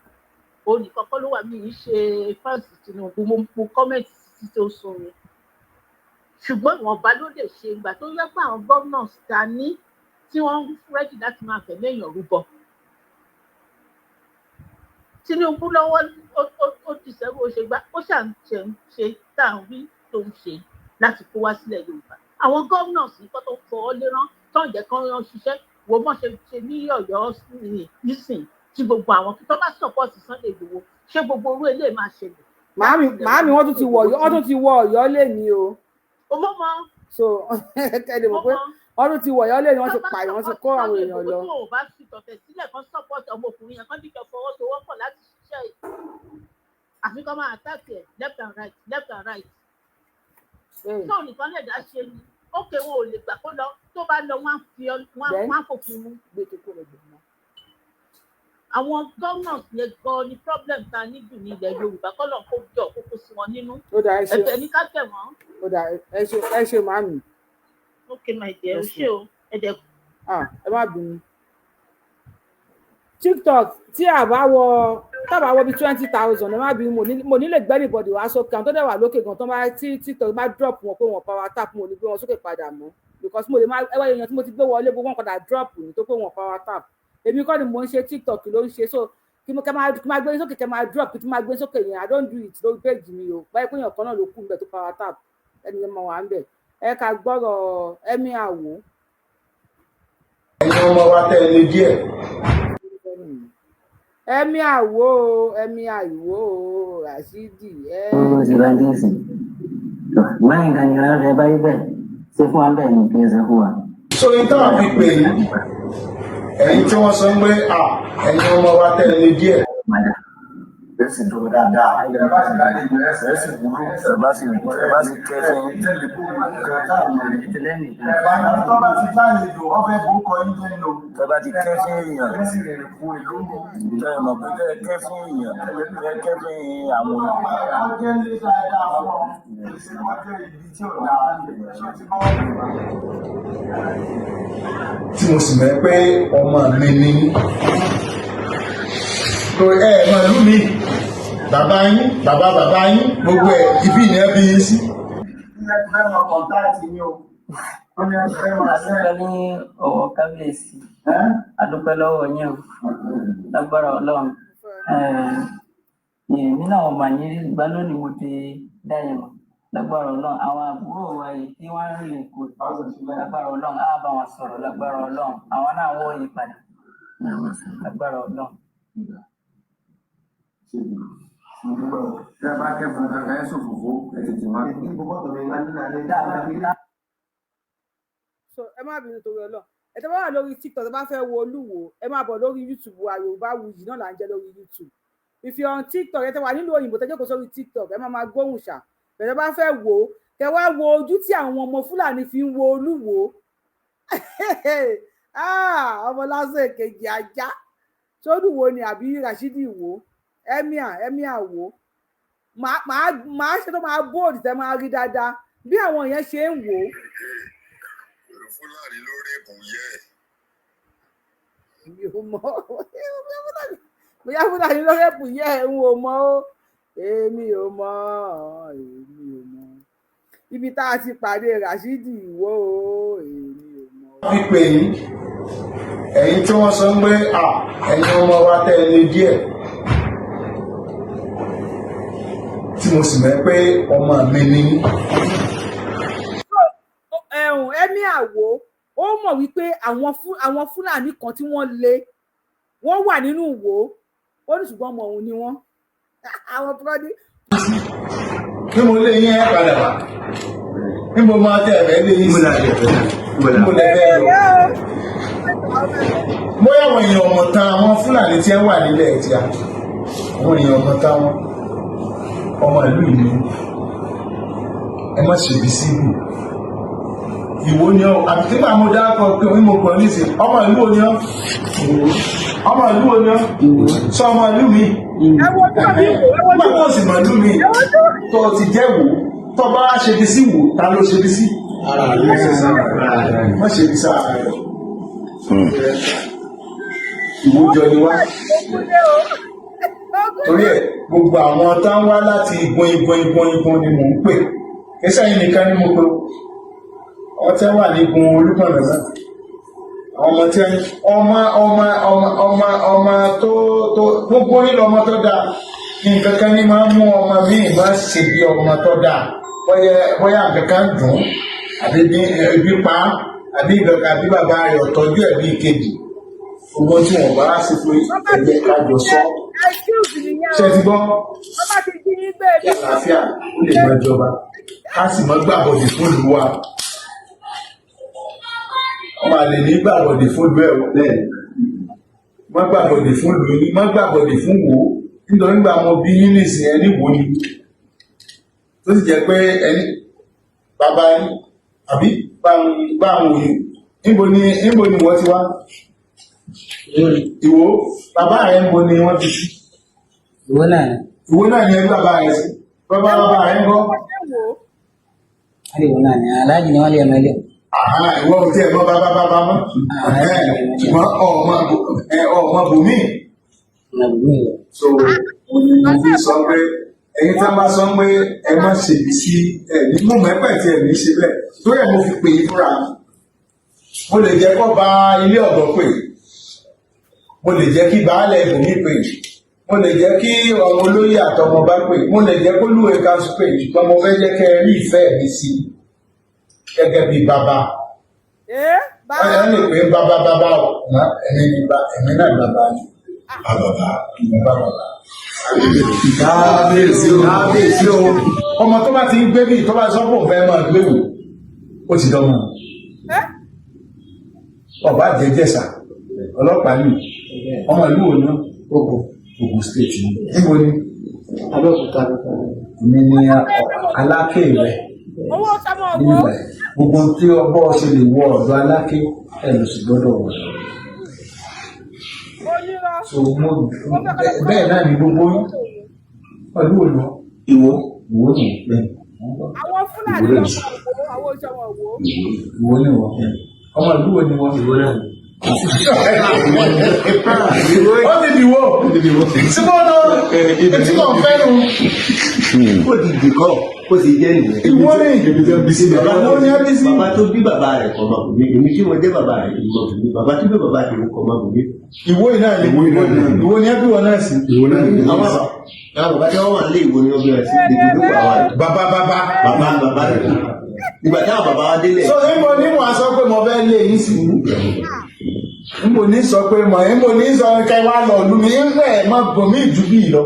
òun nìkan kọ́ ló wà mí í ṣe fáǹsì Tinubu mo kọ́mẹ̀ntì títí tó sún mi ṣùgbọ́n ìwọ̀nba ló lè ṣe ìgbà tó yẹ pé àwọn gómìnà ta ní tí wọ́n ń rẹ́dì láti máa fẹ̀mí èèyàn rúbọ Tinubu lọ́wọ́ ó ti sẹ́wọ́ ṣe gbá ó ṣe tá à ń wí tó ń ṣe láti kó wá sílẹ̀ Yorùbá àwọn gómìnà sí kọ́ tó fọwọ́ lérán tó ń jẹ́ kán yan ṣiṣẹ́ wo mọ́ ṣe ní Ọ̀yọ́ nísìn tí gbogbo àwọn tó bá sọ̀pọ̀tì Sunday Igboho ṣé gbogbo orú eléyìí máa ṣẹlẹ̀. màámi wọ́n tún ti wọ Ọ̀yọ́ lé ní o. ọmọ mọ. so kẹ́lẹ́ mọ̀ pé wọ́n tún ti wọ Ọ̀yọ́ lé ní wọ́n ti pààyàn wọ́n ti kó àwọn èèyàn lọ. tó o bá fi tọ̀tẹ̀ sílẹ̀ kan sọ̀pọ̀tì ọmọkùnrin yẹn kan díjọ fọwọ́sowọ́pọ̀ láti ṣiṣẹ́ àfi kọ́ máa àtàkì ẹ̀ left and right. tó o nìkan lè dá ṣe ni ó kéwòn ò lè gbà kó lọ tó bá lọ wọ́n á fòfin mú gbé kókó rẹ̀ gbẹ̀mọ́. àwọn governors yẹn gan ni problem ta níjù ní ilẹ̀ Yorùbá kọ́lọ̀ kó jọ kókó sí wọn nínú ẹ̀fẹ̀ ní ká tẹ̀ wọ́n. ó dà ẹ ṣe màámi. ok my dear o ṣé o ẹ dẹ̀. ẹ má bínú. TikTok tí tábà wọ bí 20,000 ẹ má bínú mo ní lè gbẹ́ anybody wá sókè àwọn tó dẹ̀ wà lókè gan tó bá tí TikTok bá drop wọn pé wọn power tap mo ní gbé wọn sókè padà mọ́ because mo lè má ẹwà èèyàn tí mo ti gbé wọlé gbogbo wọn padà drop ní tó pé wọn power tap èmi kọ́ ni mo ń ṣe TikTok ló ń ṣe so kí máa gbé sókè kí máa drop kí máa gbé sókè yẹn I don't do it lórí page mi o báyìí pé èèyàn kan náà ló kú níbẹ̀ tó power tap ẹni yẹn máa wà ń bẹ̀ ẹ ká gbọ́rọ̀ ẹ̀mí àwò. ẹ̀yin ọmọ wa tẹ́ ẹ lé díẹ̀. ẹ̀mí àwò Rashidi ó ti bá dé sí báyìí kan yàrá rẹ báyìí bẹ́ẹ̀ ṣe fún wa bẹ́ẹ̀ ni kí ẹ ṣe fún wa. so yín táwọn fi pè yín ẹ̀yin tí wọ́n sọ pé ẹ̀yin ọmọ wa tẹ́ ẹ lé díẹ̀. ẹ sì dúró dáadáa ẹ sì wúrú ẹ bá sì kẹfìn tẹlẹmì. tó bá ti jáde lò wọ́n fẹ́ bó kọ yín lẹ́nu. tó bá ti kẹfìn èèyàn ẹ mọ̀ pé kẹfìn èèyàn ẹ kẹfìn àwọn. wọ́n jẹ́ ilé dáadáa fún ọ wọ́n jẹ́ ibi tí ò dáa tí mo sì mọ̀ pé ọmọ mi ní màlú mi bàbá yín gbogbo ẹ̀ ibi ìyẹn bí yín sí. àdúpẹ́ ní ọwọ́ kábíyèsí àdúpẹ́ lọ́wọ́ yín o lágbára Ọlọ́run èmi náà ọmọ yín gbá lónìí mo ti dá yẹn mọ̀ lágbára Ọlọ́run àwọn àbúrò wa yìí tí wọ́n ń rìn kò lágbára Ọlọ́run á bá wọn sọ̀rọ̀ lágbára Ọlọ́run àwọn náà wọ́n yí padà lágbára Ọlọ́run. so ẹ má bínú torí Ọlọ́run ẹ tẹ́ bá wà lórí TikTok ẹ bá fẹ́ wo Olúwo ẹ má bọ̀ lórí YouTube wa Yorubawuyi náà là ń jẹ́ lórí YouTube if you on TikTok ẹ tẹ́ wà nílùú òyìnbó tẹ́ jókòó sórí TikTok ẹ máa gbóhùn ṣá bẹ̀rẹ̀ bá fẹ́ wò ó kẹ wá wo ojú tí àwọn ọmọ Fúlàní fi ń wo Olúwo ọmọ lásán èkejì ajá sódùwò ni àbí Rashidi wò ẹmíà wò máa ṣe tó máa bóòdì tẹ máa rí dáadáa bí àwọn yẹn ṣe ń wò ó. Fúlàní lórí ìbùyẹ. mi ò mọ bóyá Fúlàní lórí ìbùyẹ ń wò mọ ó èmi ò mọ ibi tá a ti pàdé Rashidi wò ó èmi ò mọ. pípé yín ẹ̀yin tí wọ́n sọ pé ẹ̀yin ọmọ wa tẹ́ ẹ lé díẹ̀ tí mo sì mọ̀ pé ọmọ mi ní. ẹ̀mí àwò ó mọ̀ wípé àwọn Fúlàní kan tí wọ́n lé wọ́n wà nínú Ìwó ó ní ṣùgbọ́n ọmọ òun ni wọ́n àwọn fúlàní. kí mo lé yín ẹ padà wá kí mo máa tẹ ẹ̀rẹ́ lé yín sí mo lè fẹ́ lọ. bóyá àwọn èèyàn ọmọ tán àwọn Fúlàní tí ẹ wà nílẹ̀ ẹ̀tì àwọn èèyàn ọmọ tán wọn ọmọ ìlú ìlú ẹ má ṣe bí síbù Ìwọ ni ọ́ àti tí màá mo dákọ̀ pé òun mo pọ̀ nísìn ọmọ ìlú wo ni ọ́ ọmọ ìlú wo ni ọ́ sọ ọmọ ìlú mi nígbà tó sì mọ̀ ìlú mi tó ti jẹ́ wò tó bá ṣe bí sí wò ta ló ṣe bí sí ara rẹ̀ wọ́n ṣe bí sí ara rẹ̀ ìwújọ ni wá torí ẹ̀ gbogbo àwọn tá ń wá láti igun ni mò ń pè kẹsàn yìí nìkan ni mo pè wọ́n tẹ́ wà ní igun Olúbọ̀nà náà ọmọ tí ọmọ tó gbogbo nílò ọmọ tó dáa nǹkan kan ní máa ń mú ọmọ míì máa ṣe bí ọmọ tó dáa bóyá nǹkan kan dùn àbí ibi pa àbí nǹkan àbí bàbá rẹ̀ ọ̀tọ́jú ẹ̀ bí kejì gbogbo tí wọ́n bá ṣe pé ẹgbẹ́ kájọ sọ ṣe ti gbọ́ àlàáfíà ó lè máa jọba ká sì máa gbàbọ̀dì fún ìlú wa ọmọ àlè ní gbàbọ̀dì fún ìlú ẹ̀ bẹ́ẹ̀ má gbàbọ̀dì fún ìlú yín má gbàbọ̀dì fún wò ó nítorí nígbà mo bí yín nìsín ẹni wò ni tó sì jẹ́ pé ẹni bàbá yín àbí bá àwọn òye níbo ni wọ́n ti wá Ìwó bàbá rẹ̀ ń bo ni wọ́n ti sí Ìwó náà ni ẹni bàbá rẹ̀ sí bàbá rẹ̀ ń bọ́ Ìwó náà ni aláàjì ni wọ́n lé ọmọ ilé ìwọ ò tí ẹ̀ mọ́ bàbá mọ́ ṣùgbọ́n ọmọ bùnmí so mo fi sọ pé ẹ̀yin tí a bá sọ pé ẹ má ṣe bí sí ẹ̀mí mú mẹ́pẹ̀ tí ẹ̀mí ṣe bẹ́ẹ̀ tó yẹ mo fi pè é fúnra mo lè jẹ́ kó bá ilé ọ̀dọ́ pè mo lè jẹ́ kí baálẹ̀ ìbòmí pè mo lè jẹ́ kí ọmọ olóyè àtọmọ bá pè mo lè jẹ́ kó lúwẹ̀ ká sọ pé ṣùgbọ́n mo fẹ́ jẹ́ kẹ́ ẹ rí ìfẹ́ mi sí gẹ́gẹ́ bí bàbá ẹ lè pè bàbá ọ̀ ẹ̀mí náà bàbá ni bàbá kábíyèsí o ọmọ tó bá ti ń gbé bí tó bá sọ fún fẹ́ máa gbé wò ó ti dánmọ ọba jẹjẹsà ọlọ́pàá ní ọmọ ìlú òní Ògùn state níbo ni Abẹ́òkúta mi ni Aláké rẹ nígbà gbogbo tí ọgbọ́ ṣe lè wọ ọ̀dọ̀ Aláké ẹ̀ lọ sí gbọ́dọ̀ wọ̀ so mo bẹ́ẹ̀ náà ni gbogbo ọdún òní Ìwó ni bẹ́ẹ̀ àwọn Fúlàní lọ́pọ̀ àwọn ìjọba Ìwó ni wọ́n ọmọ ìlú wo ni wọ́n Ìwó náà ó ti dìwọ́ tí wọ́n lọ etí kan fẹ́nu ó ti dìkọ́ ó ti jẹ́ nìyẹn. Ìwọ ni bàbá tó bí bàbá rẹ̀ kọ́ máa bò mí èmi tí mo jẹ́ bàbá rẹ̀ kọ́ máa bò mí bàbá tó bí bàbá rẹ̀ kọ́ máa bò mí. Ìwọ náà ni Ìwọ ni ẹbí wọn náà sí. àwọn bàbá tí wọ́n wà nílé Ìwọ ni wọ́n bẹ̀rẹ̀ sí ìdíje lóko àwọn rẹ̀. bàbá rẹ̀ ìgbà táwọn bàbá wa délé. so níbo ni mo sọ pé mo fẹ́ lé yín sí níbo ní sọ pé níbo ní sọ kẹ wá lọ lù mí ń rẹ̀ má bòmí ìjú bí lọ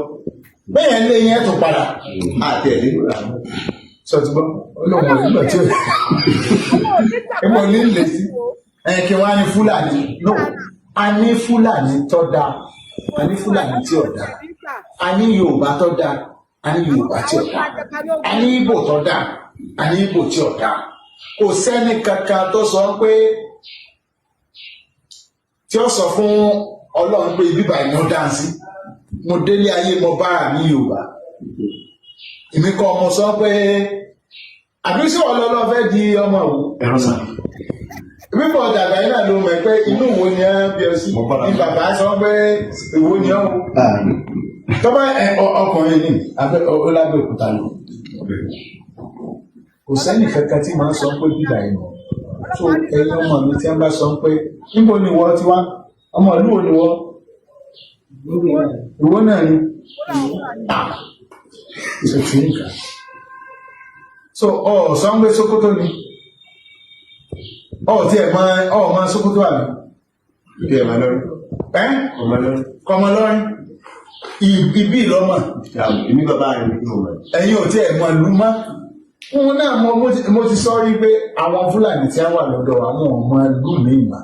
bẹ́ẹ̀ lé yẹn tó padà. àti ẹ̀ nínú ra. sọtúbọ̀ olóhùn ìgbà tí ó níbo ní lè sí kí wọ́n á ní Fúlàní no a ní Fúlàní tó dáa a ní Fúlàní tí ò dáa a ní Yorùbá tó dáa a ní Yorùbá tí ò dáa a ní Ìgbò tó dáa a ní Ìgbò tí ò dáa kò sẹ́ni kankan tó sọ pé tí ó sọ fún Ọlọ́run pé bíbá ìná dáńsí mo délé ayé mo bára ní Yorùbá èmi kọ́ ọmọ sọ pé àbí sí ọlọ́lọ́ fẹ́ di ọmọ òwú bíbọ̀ dàgbà yìí náà ló mọ̀ pé inú wo ni ẹ bí ọ sí ní bàbá sọ pé ìwo ni ọ wò tọ́ba ọkùnrin ni ọlábẹ́ òkúta lọ kò sẹ́ni kankan tí màá sọ pé bíbá yìí nù so ẹ̀yin ọmọ mi tí wọ́n bá sọ pé níbo ni wọ́n ti wá ọmọ ìlú wo ni wọ́n Ìwọ náà ni ṣe tí ń kà so sọ́ngbé Sókótó ni tí ẹ̀ máa Sókótó àmì ìdí ẹ̀ máa lọ́rí kọmọlọ́rin ibi ìlọ́mà èmi bàbá rẹ̀ ní ìmọ̀ ẹ̀yin ò tí ẹ̀ máa lú má wọn náà mo ti sọ rí pé àwọn Fúlàní tí wọ́n wà lọ́dọ̀ àwọn ọmọ ìlú ní ìmọ̀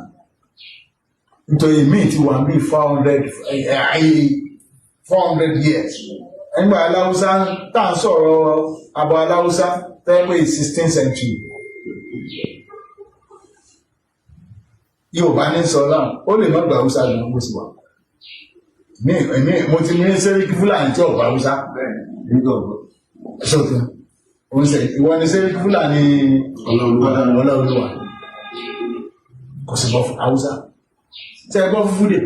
nítorí míì ti wà bí 400 years nígbà aláwùsá tá à ń sọ̀rọ̀ àbọ̀ aláwùsá tẹ́lẹ̀ 16th century Yorùbá ní sọ láwọn ó lè má gba Haúsá lọ bó sì wà mo ti ní sẹ́ríkì Fúlàní tí ọ̀gbà Haúsá nígbà ọ̀gbọ́ ṣọ́ọ̀tún òun sẹ ìwọ ni sẹ́ríkì Fúlàní Ọláolúwa kò sì gbọ́ Haúsá tẹ́ ẹ gbọ́ Fúfúdè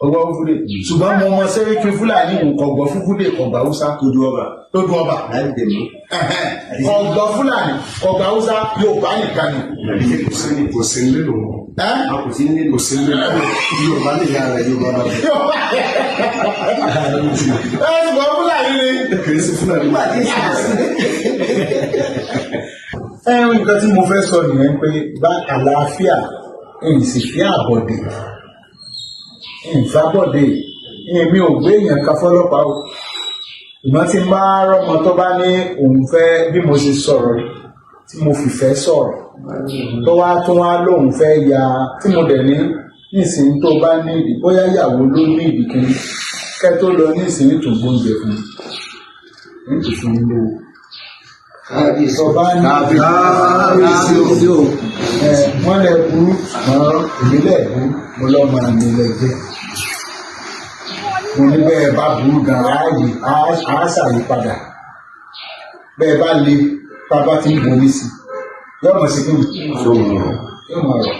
ọgbọ́ Fúfúdè ṣùgbọ́n mo mọ sẹ́ríkì Fúlàní kọ̀gbọ́ Fúfúdè kọ̀gbà Haúsá tó dún ọba kọ̀gbọ́ Fúlàní kọ̀gbà Haúsá Yorùbá nìkan ni kò sí nílò kò sí nílò Yorùbá lè yára Yorùbá bá bẹ. ṣùgbọ́n Fúlàní ni. kìí sí Fúlàní. Nǹkan tí mo fẹ́ sọ nìyẹn pé bá àlàáfíà ìsìnkú àbọ̀dé ìfàbọ̀dé èmi ò gbé èèyàn kan fọlọ́pàá o ìmọ̀ tí n bá rọ́mọ tó bá ní òun fẹ́ bí mo ṣe sọ̀rọ̀ tí mo fìfẹ́ sọ̀rọ̀ tó wá lóun fẹ́ ya tí mo dẹ̀ ní nísìnyí tó bá ní ìdí bóyá ìyàwó ló ní ìdí kìíní kẹ́ tó lọ nísìnyí tó gbóúnjẹ fún un ní ìfún lówó. Ìsọba ní wọ́n lè burú mọ́ ìbílẹ̀ burú mo lọ́ máa ní ilẹ̀ jẹ́. Mo ní bẹ́ẹ̀ bá burú gan àásàyè padà. Bẹ́ẹ̀ bá le bàbá tí ń borí sí. Yóò mọ̀ sí kí n yóò mọ̀ rọ̀.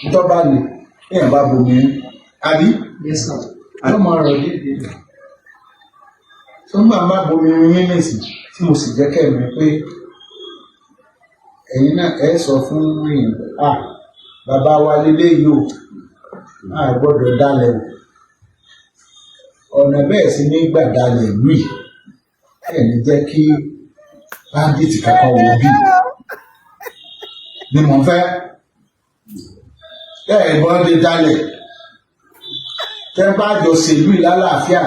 Nítorí bá le èèyàn bá bomi àbí yóò mọ̀ rọ̀ déédéé. Tó ń bá bomi yín nìsín tí mo sì jẹ́ kẹ́mi pé ẹ̀yin náà ẹ sọ fún yín bàbá wa lélẹ́yìí o gbọ́dọ̀ dálẹ̀ o ọ̀nà bẹ́ẹ̀ sì ní gbàdálẹ̀ lùi ẹ̀ ní jẹ́ kí báńdíìtì kankan wò bí ni mo fẹ́ gbọ́n dé dálẹ̀ tẹ́ bá jọ ṣèlú ìlàlàáfíà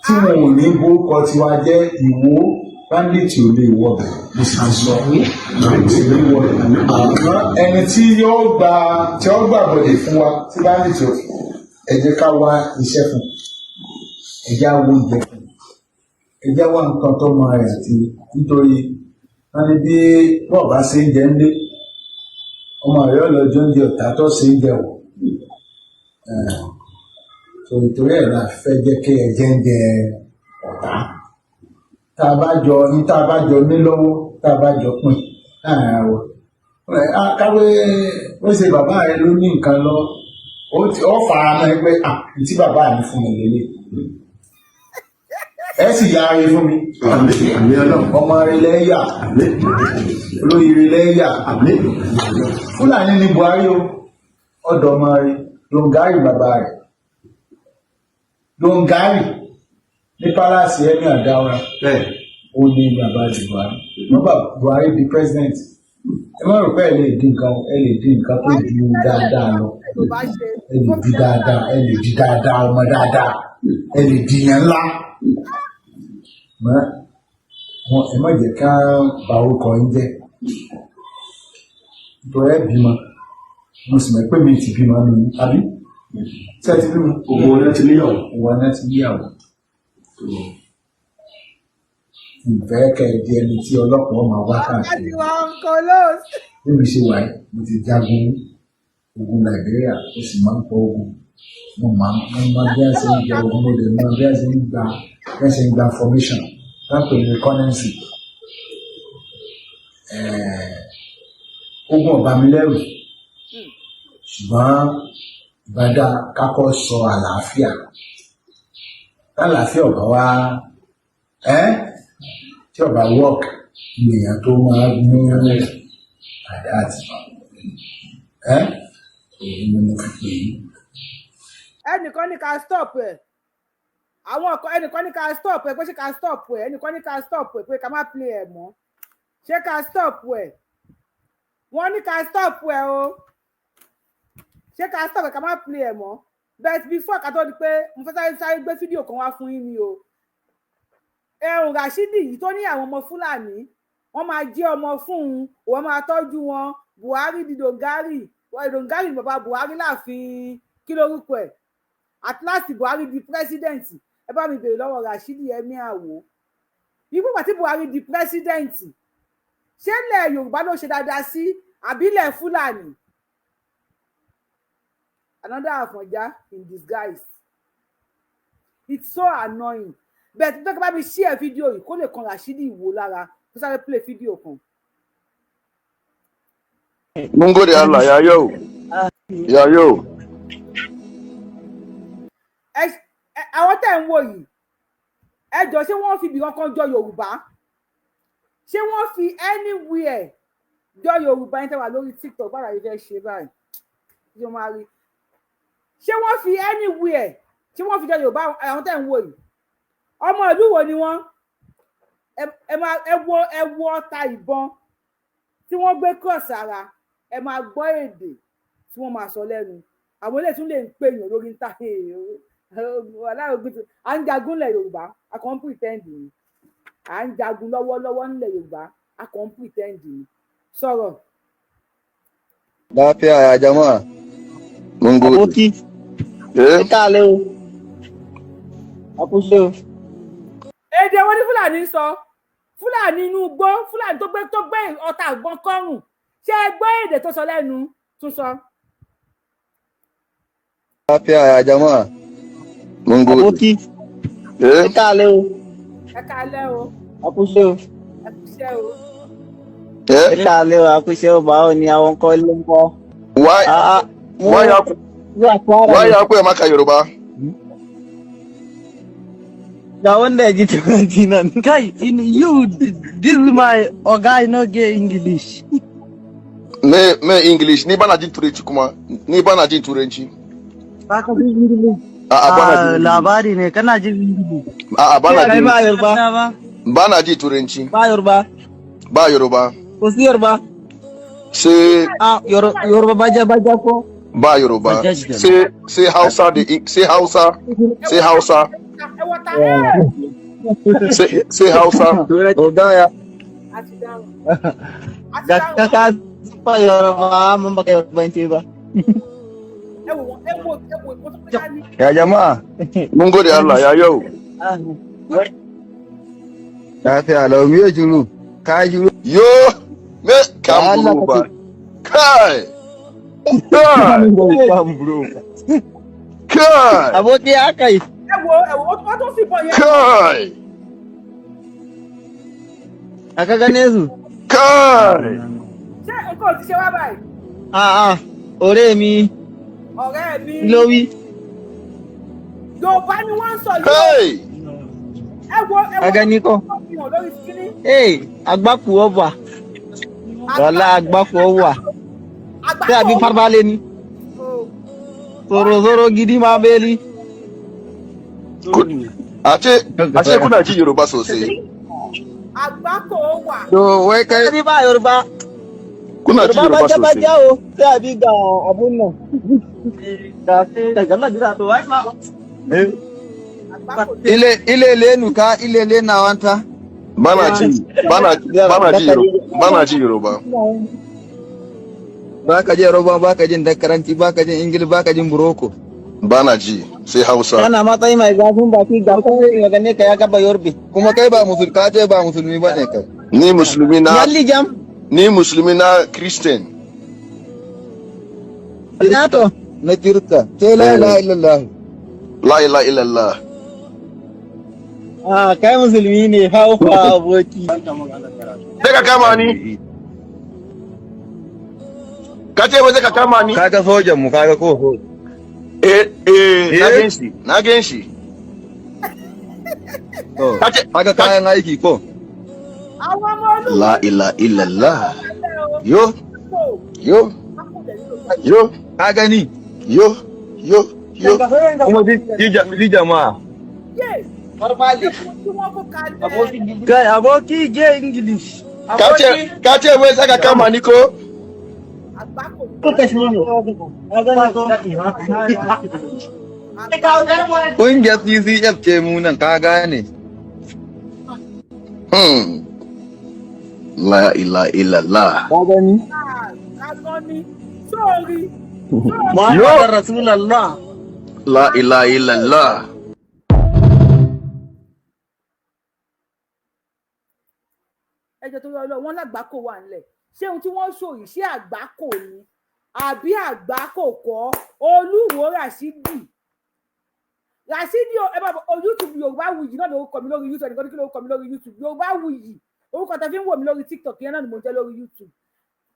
tí wọn ò ní bórúkọ tiwa jẹ́ Ìwó báńdíìtì ò lè wọ bẹ̀ mo sì ti sọ ẹni tí yóò gbàbọ̀dẹ̀ fún wa tí báńdíìtì ò ẹ jẹ́ ká wá iṣẹ́ fún ẹ jẹ́ àwọn oúnjẹ fún ẹ jẹ́ wá nǹkan tó mọ rẹ̀ àti nítorí wọn ní bí wọ́n bá ṣe ń jẹ ńlé ọmọ rẹ̀ ọlọ́jọ́ oúnjẹ ọ̀tá tó ṣe ń jẹ wọ̀ torí ẹ̀ la fẹ́ jẹ́ kí ẹ jẹ́ ń jẹ ọ̀tá tá a bá jọ ní lọ́wọ́ tá a bá jọ pín káwé wọ́n ṣe bàbá rẹ ló ní nǹkan lọ ó fara mọ́ ẹ pé tí bàbá mi fún mi lélẹ̀ ẹ sì ya ara fún mi ọmọ rẹ lẹ́yà olóyèrè lẹ́yà Fúlàní ní Buhari o ọ̀dọ̀ ọmọ rẹ Longari bàbá rẹ Longari ní palace ẹni àdáwà ó ní bàbá ti Buhari bàbá Buhari di president ẹ má rò pé ẹ lè di nǹkan tó ju dáadáa lọ ẹ lè di dáadáa ọmọ dáadáa ẹ lè di yẹn ńlá ẹ má jẹ́ ká bà orúkọ yín jẹ́ nítorí ẹ bímọ mo sì mọ̀ pé mi ti bímọ nínú àbí tí ẹ ti bímọ òwò ọ̀nà ti níyàwó ìfẹ́ kẹ̀dí ẹni tí ọlọ́pàá máa wá káàkiri bí mi ṣe wà yìí mo ti jagun ogun Nàìjíríà ó sì máa ń pọ̀ ogun mo máa bí a ṣe ń jẹ ogun mo lè mọ bí a ṣe ń gba formation lápò ní currency ogun ọba mi lẹ́rù ṣùgbọ́n ìbádá kákọ́ sọ àlàáfíà lálàáfíà ọba wa tí ọba work èèyàn tó máa mú àdá àti èyí ni mo fi pè é. ẹnìkan ní ká stop ẹ àwọn ẹnìkan ní ká stop ẹ pé ṣé ká stop ẹ ẹnìkan ní ká stop ẹ pé ká má play ẹ mọ́ ṣé ká stop ẹ wọ́n ní ká stop ẹ o ṣé ká stop ẹ ká má play ẹ mọ́ but before ká tó di pé mo fẹ́ sáré gbé fídíò kan wá fún yín ni o ẹrùn Rashidi yìí tó ní àwọn ọmọ Fúlàní wọ́n máa jí ọmọ fún un wọ́n máa tọ́jú wọn Buhari di Dongari Dongari ni bàbá Buhari láàfin kí lórúkọ ẹ̀ at last Buhari di president ẹ bá mi bèrè lọ́wọ́ Rashidi ẹ̀mí àwò ibú pàtí Buhari di president ṣé ilẹ̀ Yorùbá ló ṣe dáadáa sí àbí ilẹ̀ Fúlàní another Afọ̀njá in disguise. It's so annoying. But talk about me share video yìí kó lè kan Rashidi Ìwò lára kó sáré play video kan. Mungo de Allah, ya yo. Ya yo. Àwọn tẹ̀ ń wò yìí ẹ jọ ṣé wọ́n fi ibì kankan jọ Yorùbá ṣé wọ́n fi anywhere jọ Yorùbá yẹn tẹ́ wà lórí TikTok bára yìí fẹ́ ṣe báyìí ṣé wọ́n máa rí ṣé wọ́n fi anywhere ṣé wọ́n fi jọ Yorùbá àwọn tẹ̀ ń wò yìí ọmọ ìlú wo ni wọ́n ẹ wo ọta ìbọn tí wọ́n gbé cross ara ẹ máa gbọ́ èdè tí wọ́n máa sọ lẹ́nu àwọn ilé tún lè ń pè yàn lórí níta à ń jagun nílẹ̀ Yorùbá a kàn ń pretend ni à ń jagun lọ́wọ́lọ́wọ́ nílẹ̀ Yorùbá a kàn ń pretend ni sọ̀rọ̀. Láfíà àjàmọ́ àbókí káàlẹ́ o àkúṣe o. Èdè wo ni Fúlàní ń sọ Fúlàní inú igbó Fúlàní tó gbé ọta àgbọn kọrùn ṣé ẹ gbọ́ èdè tó sọ lẹ́nu tún sọ. Láfíà àjàmọ́ àbókí káàlẹ́ o. Ẹ káalẹ́ o. Àkúṣe o. Ẹ kúṣẹ́ o. Ẹ káàlẹ́ o àkúṣe o báwo ni àwọn kọ́ ló ń kọ́. Why ya ku maka Yoruba? Ga wanda ya ji turanci nan. Kai, you, this is my oga, no get English. Me English, ni bana jin turanci kuma, ni bana jin turanci. Ba ka jin English? Labari ne, kana jin English? Bana jin. Ba Yoruba. Bana jin turanci. Ba Yoruba. Ba Yoruba. Ko si Yoruba? Sai Yoruba baja ko? Ba Yoruba. Sai Hausa da sai Hausa. Sai Hausa. Say Hausa. Odaya. Kaka pa Yoruba, mun baka Yoruba ba. Ya jama'a. Mun gode Allah ya yau. Lafiya lau miye juru. Ka juru. Yo me kan buru ba. Kai. Kai. Aboki aka yi. Wọ́n tó fi bọ̀ yẹn. Kai. Aka gane su. Kai. Ṣé nǹkan ò ti ṣe wá báyìí? Ọ̀rẹ́ mi. Ọ̀rẹ́ mi. Lórí. Yorùbá ni wọ́n ń sọ yìí. Ẹ wo Aganiko. Agbáku ọba. Wàlá agbáku ọba. Ṣé àbí farbalẹ̀ ni? Zoro gidi máa bẹ́ẹ̀lì. Ace kuna ji Yoruba sosai. Agbáko wà. To wai kai ni ba Yoruba. Kuna ji Yoruba sosai. Ba jawo sai abi ga abun nan. Da galla gida to wai ma. Ile lenuka ile lena wanta. Bana ji Yoruba. Baka ji Yoruba, baka jin dakaranci, baka jin Ingilishi, baka jin Buroko. Bana ji sai Hausa. Kana matsayi mai zafin baki ga kai magane ka ya gaba Yorbi. Kuma kai ba musulmi ka ce ba musulmi bane kai. Ni musulmi na. Yalli jam. Ni musulmi na Christian. Ina to na kirka. Sai la ilaha illallah. La ilaha illallah. Kai musulmi ne haufa aboki. Sai ka kama ni. Ka ce ba zai ka kama ni. Kaga sojan mu kaga ko. Na gan shi. Kaga kayan aiki ko. La ilaha illallah. Yo. Ka gani. Yo. Kuma di jama'a. Kai aboki je English. Ka ce wai saka kama ni ko? Ƙungiyar CCF ce mu nan ka gane. La ilaha illallah. Ka gani? Muhammad Rasulullah. La ilaha illallah. Ẹjọ́ tó yọ lọ wọ́n lágbákò wà nílẹ̀ ṣé ohun tí wọ́n ṣò yìí ṣé àgbákò ni àbí àgbákòkọ́ Olúwo Rashidi ẹ bá YouTube Yorubawuyi náà lórúkọ mi lórí YouTube ẹnìkan ní kí lórúkọ mi lórí YouTube Yorubawuyi orúkọ tẹ́ fi ń wò mí lórí TikTok yẹn náà ni mo jẹ́ lórí YouTube.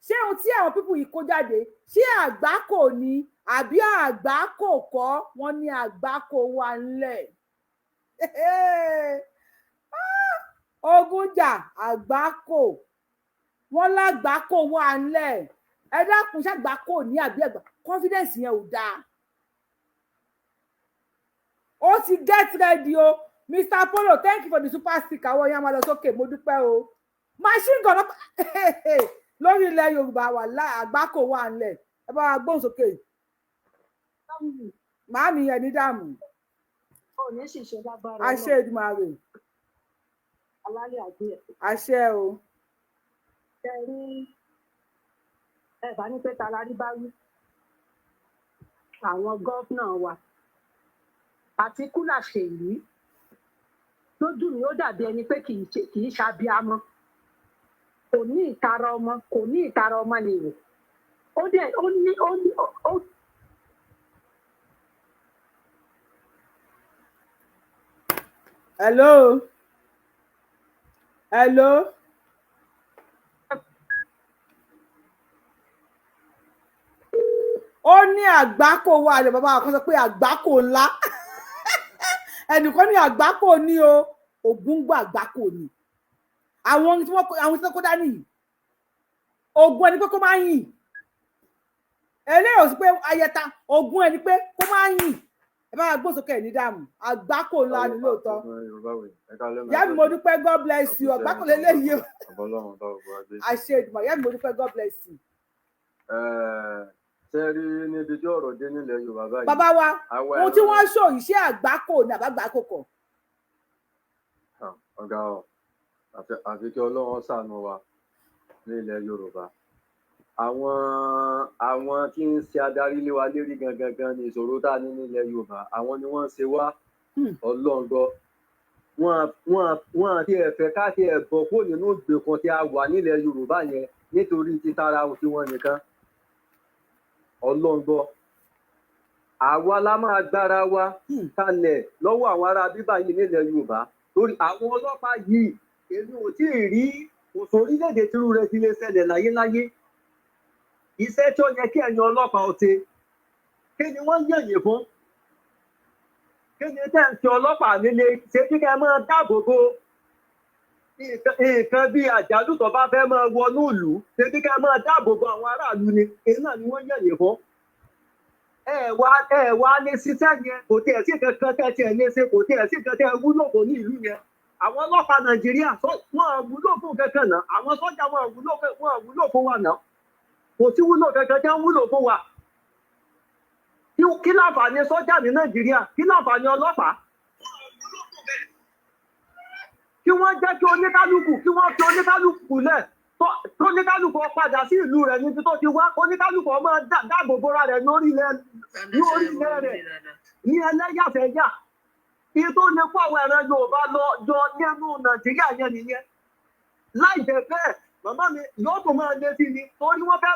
Ṣé ohun tí àwọn pípù yìí kó jáde ṣé àgbákò ni àbí àgbákòkọ́ wọn ní àgbákò wà ńlẹ̀ ogunjà àgbákò wọn lágbákò wà ńlẹ̀ ẹ dákun ṣàgbákò ní àbí àgbà confidence yẹn ò dáa. Ó ti get ready o Mr. Polo, thank you for the super stick àwọn yẹn máa lọ sókè mo dúpẹ́ o machine gun lórí ilẹ̀ Yorùbá wà àgbákò wà ńlẹ̀ ẹ bá wa gbóhùn sókè màámi yẹn ní dààmú àṣẹ Èdùmàrè àṣẹ o. Ẹ bá ní pé ta la rí bá wí àwọn gọ́fúnà wa àti kúlà ṣèlú lójú mi ó dàbí ẹni pé kì í ṣàbíamọ kò ní ìtara ọmọ nìyẹn ó dẹ̀ ó ní. Hello. Ó ní àgbákò wà lẹ bàbá kan sọ pé àgbákò ńlá ẹnìkan ní àgbákò ní o ògúngbà àgbákò ni àwọn tí wọ́n kó dání ogun ẹni pé kó máa yìn eléyìí ò sí pé ayẹta ogun ẹni pé kó máa yìn ẹ bá gbó sókè ní dààmú àgbákò ńlá ni lóòótọ́ ìyá mi mo dúpẹ́ God bless you àgbákò lélẹ́yìí o àṣẹ Èdùmàrè ìyá mi mo dúpẹ́ God bless you. Sẹ́rí níbi tí ọ̀rọ̀ dé nílẹ̀ Yorùbá báyìí. Bàbá wa ohun tí wọ́n ṣò yìí ṣé àgbákò ní àbágbákò kọ̀. Ọ̀gá ọ̀ àfi kí Ọlọ́run ṣàánú wa ní ilẹ̀ Yorùbá. Àwọn tí ń ṣe adarí lé wa lérí gangan ní ìṣòro tá a ní nílẹ̀ Yorùbá. Àwọn ni wọ́n ń ṣe wá Ọlọ́run gbọ́. Wọ́n àti ẹ̀fẹ̀ káàkì ẹ̀bọ̀ kó nínú ìgbèkùn tí a wà nílẹ̀ Yorùbá yẹn nítorí títara tiwọn nìkan. Ọlọ́run gbọ́ àwa la máa gbára wa kalẹ̀ lọ́wọ́ àwọn ará bíbá yìí nílẹ̀ Yorùbá torí àwọn ọlọ́pàá yìí èmi ò tí ì rí òṣò orílẹ̀-èdè tírú rẹ̀ ti lè ṣẹlẹ̀ láyéláyé iṣẹ́ tí ó yẹ kí ẹ̀yin ọlọ́pàá ó ṣe kí ni wọ́n yẹ̀yìn fún kí ni tẹ́ ń fi ọlọ́pàá nílé ṣe kí kẹ́ máa dáàbò bo nǹkan bí àjálù tó bá fẹ́ máa wọnú ìlú ṣe kí kẹ́ máa dáàbò bo àwọn aráàlú ni èyí náà ni wọ́n yẹ̀yìn fún ẹ wá lé ṣiṣẹ́ yẹn kò tiẹ̀ sí kankan tẹ́ tiẹ̀ lé ṣe kò tiẹ̀ sí kankan tẹ́ wúlò fún ní ìlú yẹn àwọn ọlọ́pàá Nàìjíríà wọn wúlò fún kankan náà àwọn sọ́jà wọn wúlò fún wa náà kò sí wúlò kankan tẹ́ wúlò fún wa kí láǹfààní sọ́jà ní Nàìjíríà kí láǹfààní ọlọ́pàá kí wọ́n jẹ́ kí oníkálukú kí wọ́n fi oníkálukú lẹ̀ tó oníkálukú padà sí ìlú rẹ̀ níbi tó ti wá oníkálukú ọmọ dáàbò bora rẹ̀ lórí ilẹ̀ rẹ̀ ní ẹlẹ́yàfẹ̀yà kí tó lè kó àwọn ẹ̀rọ Yorùbá lọ jọ nínú Nàìjíríà yẹn nìyẹn láì jẹ́ bẹ́ẹ̀ màmá mi yóò tó máa lé sí ni torí wọ́n fẹ́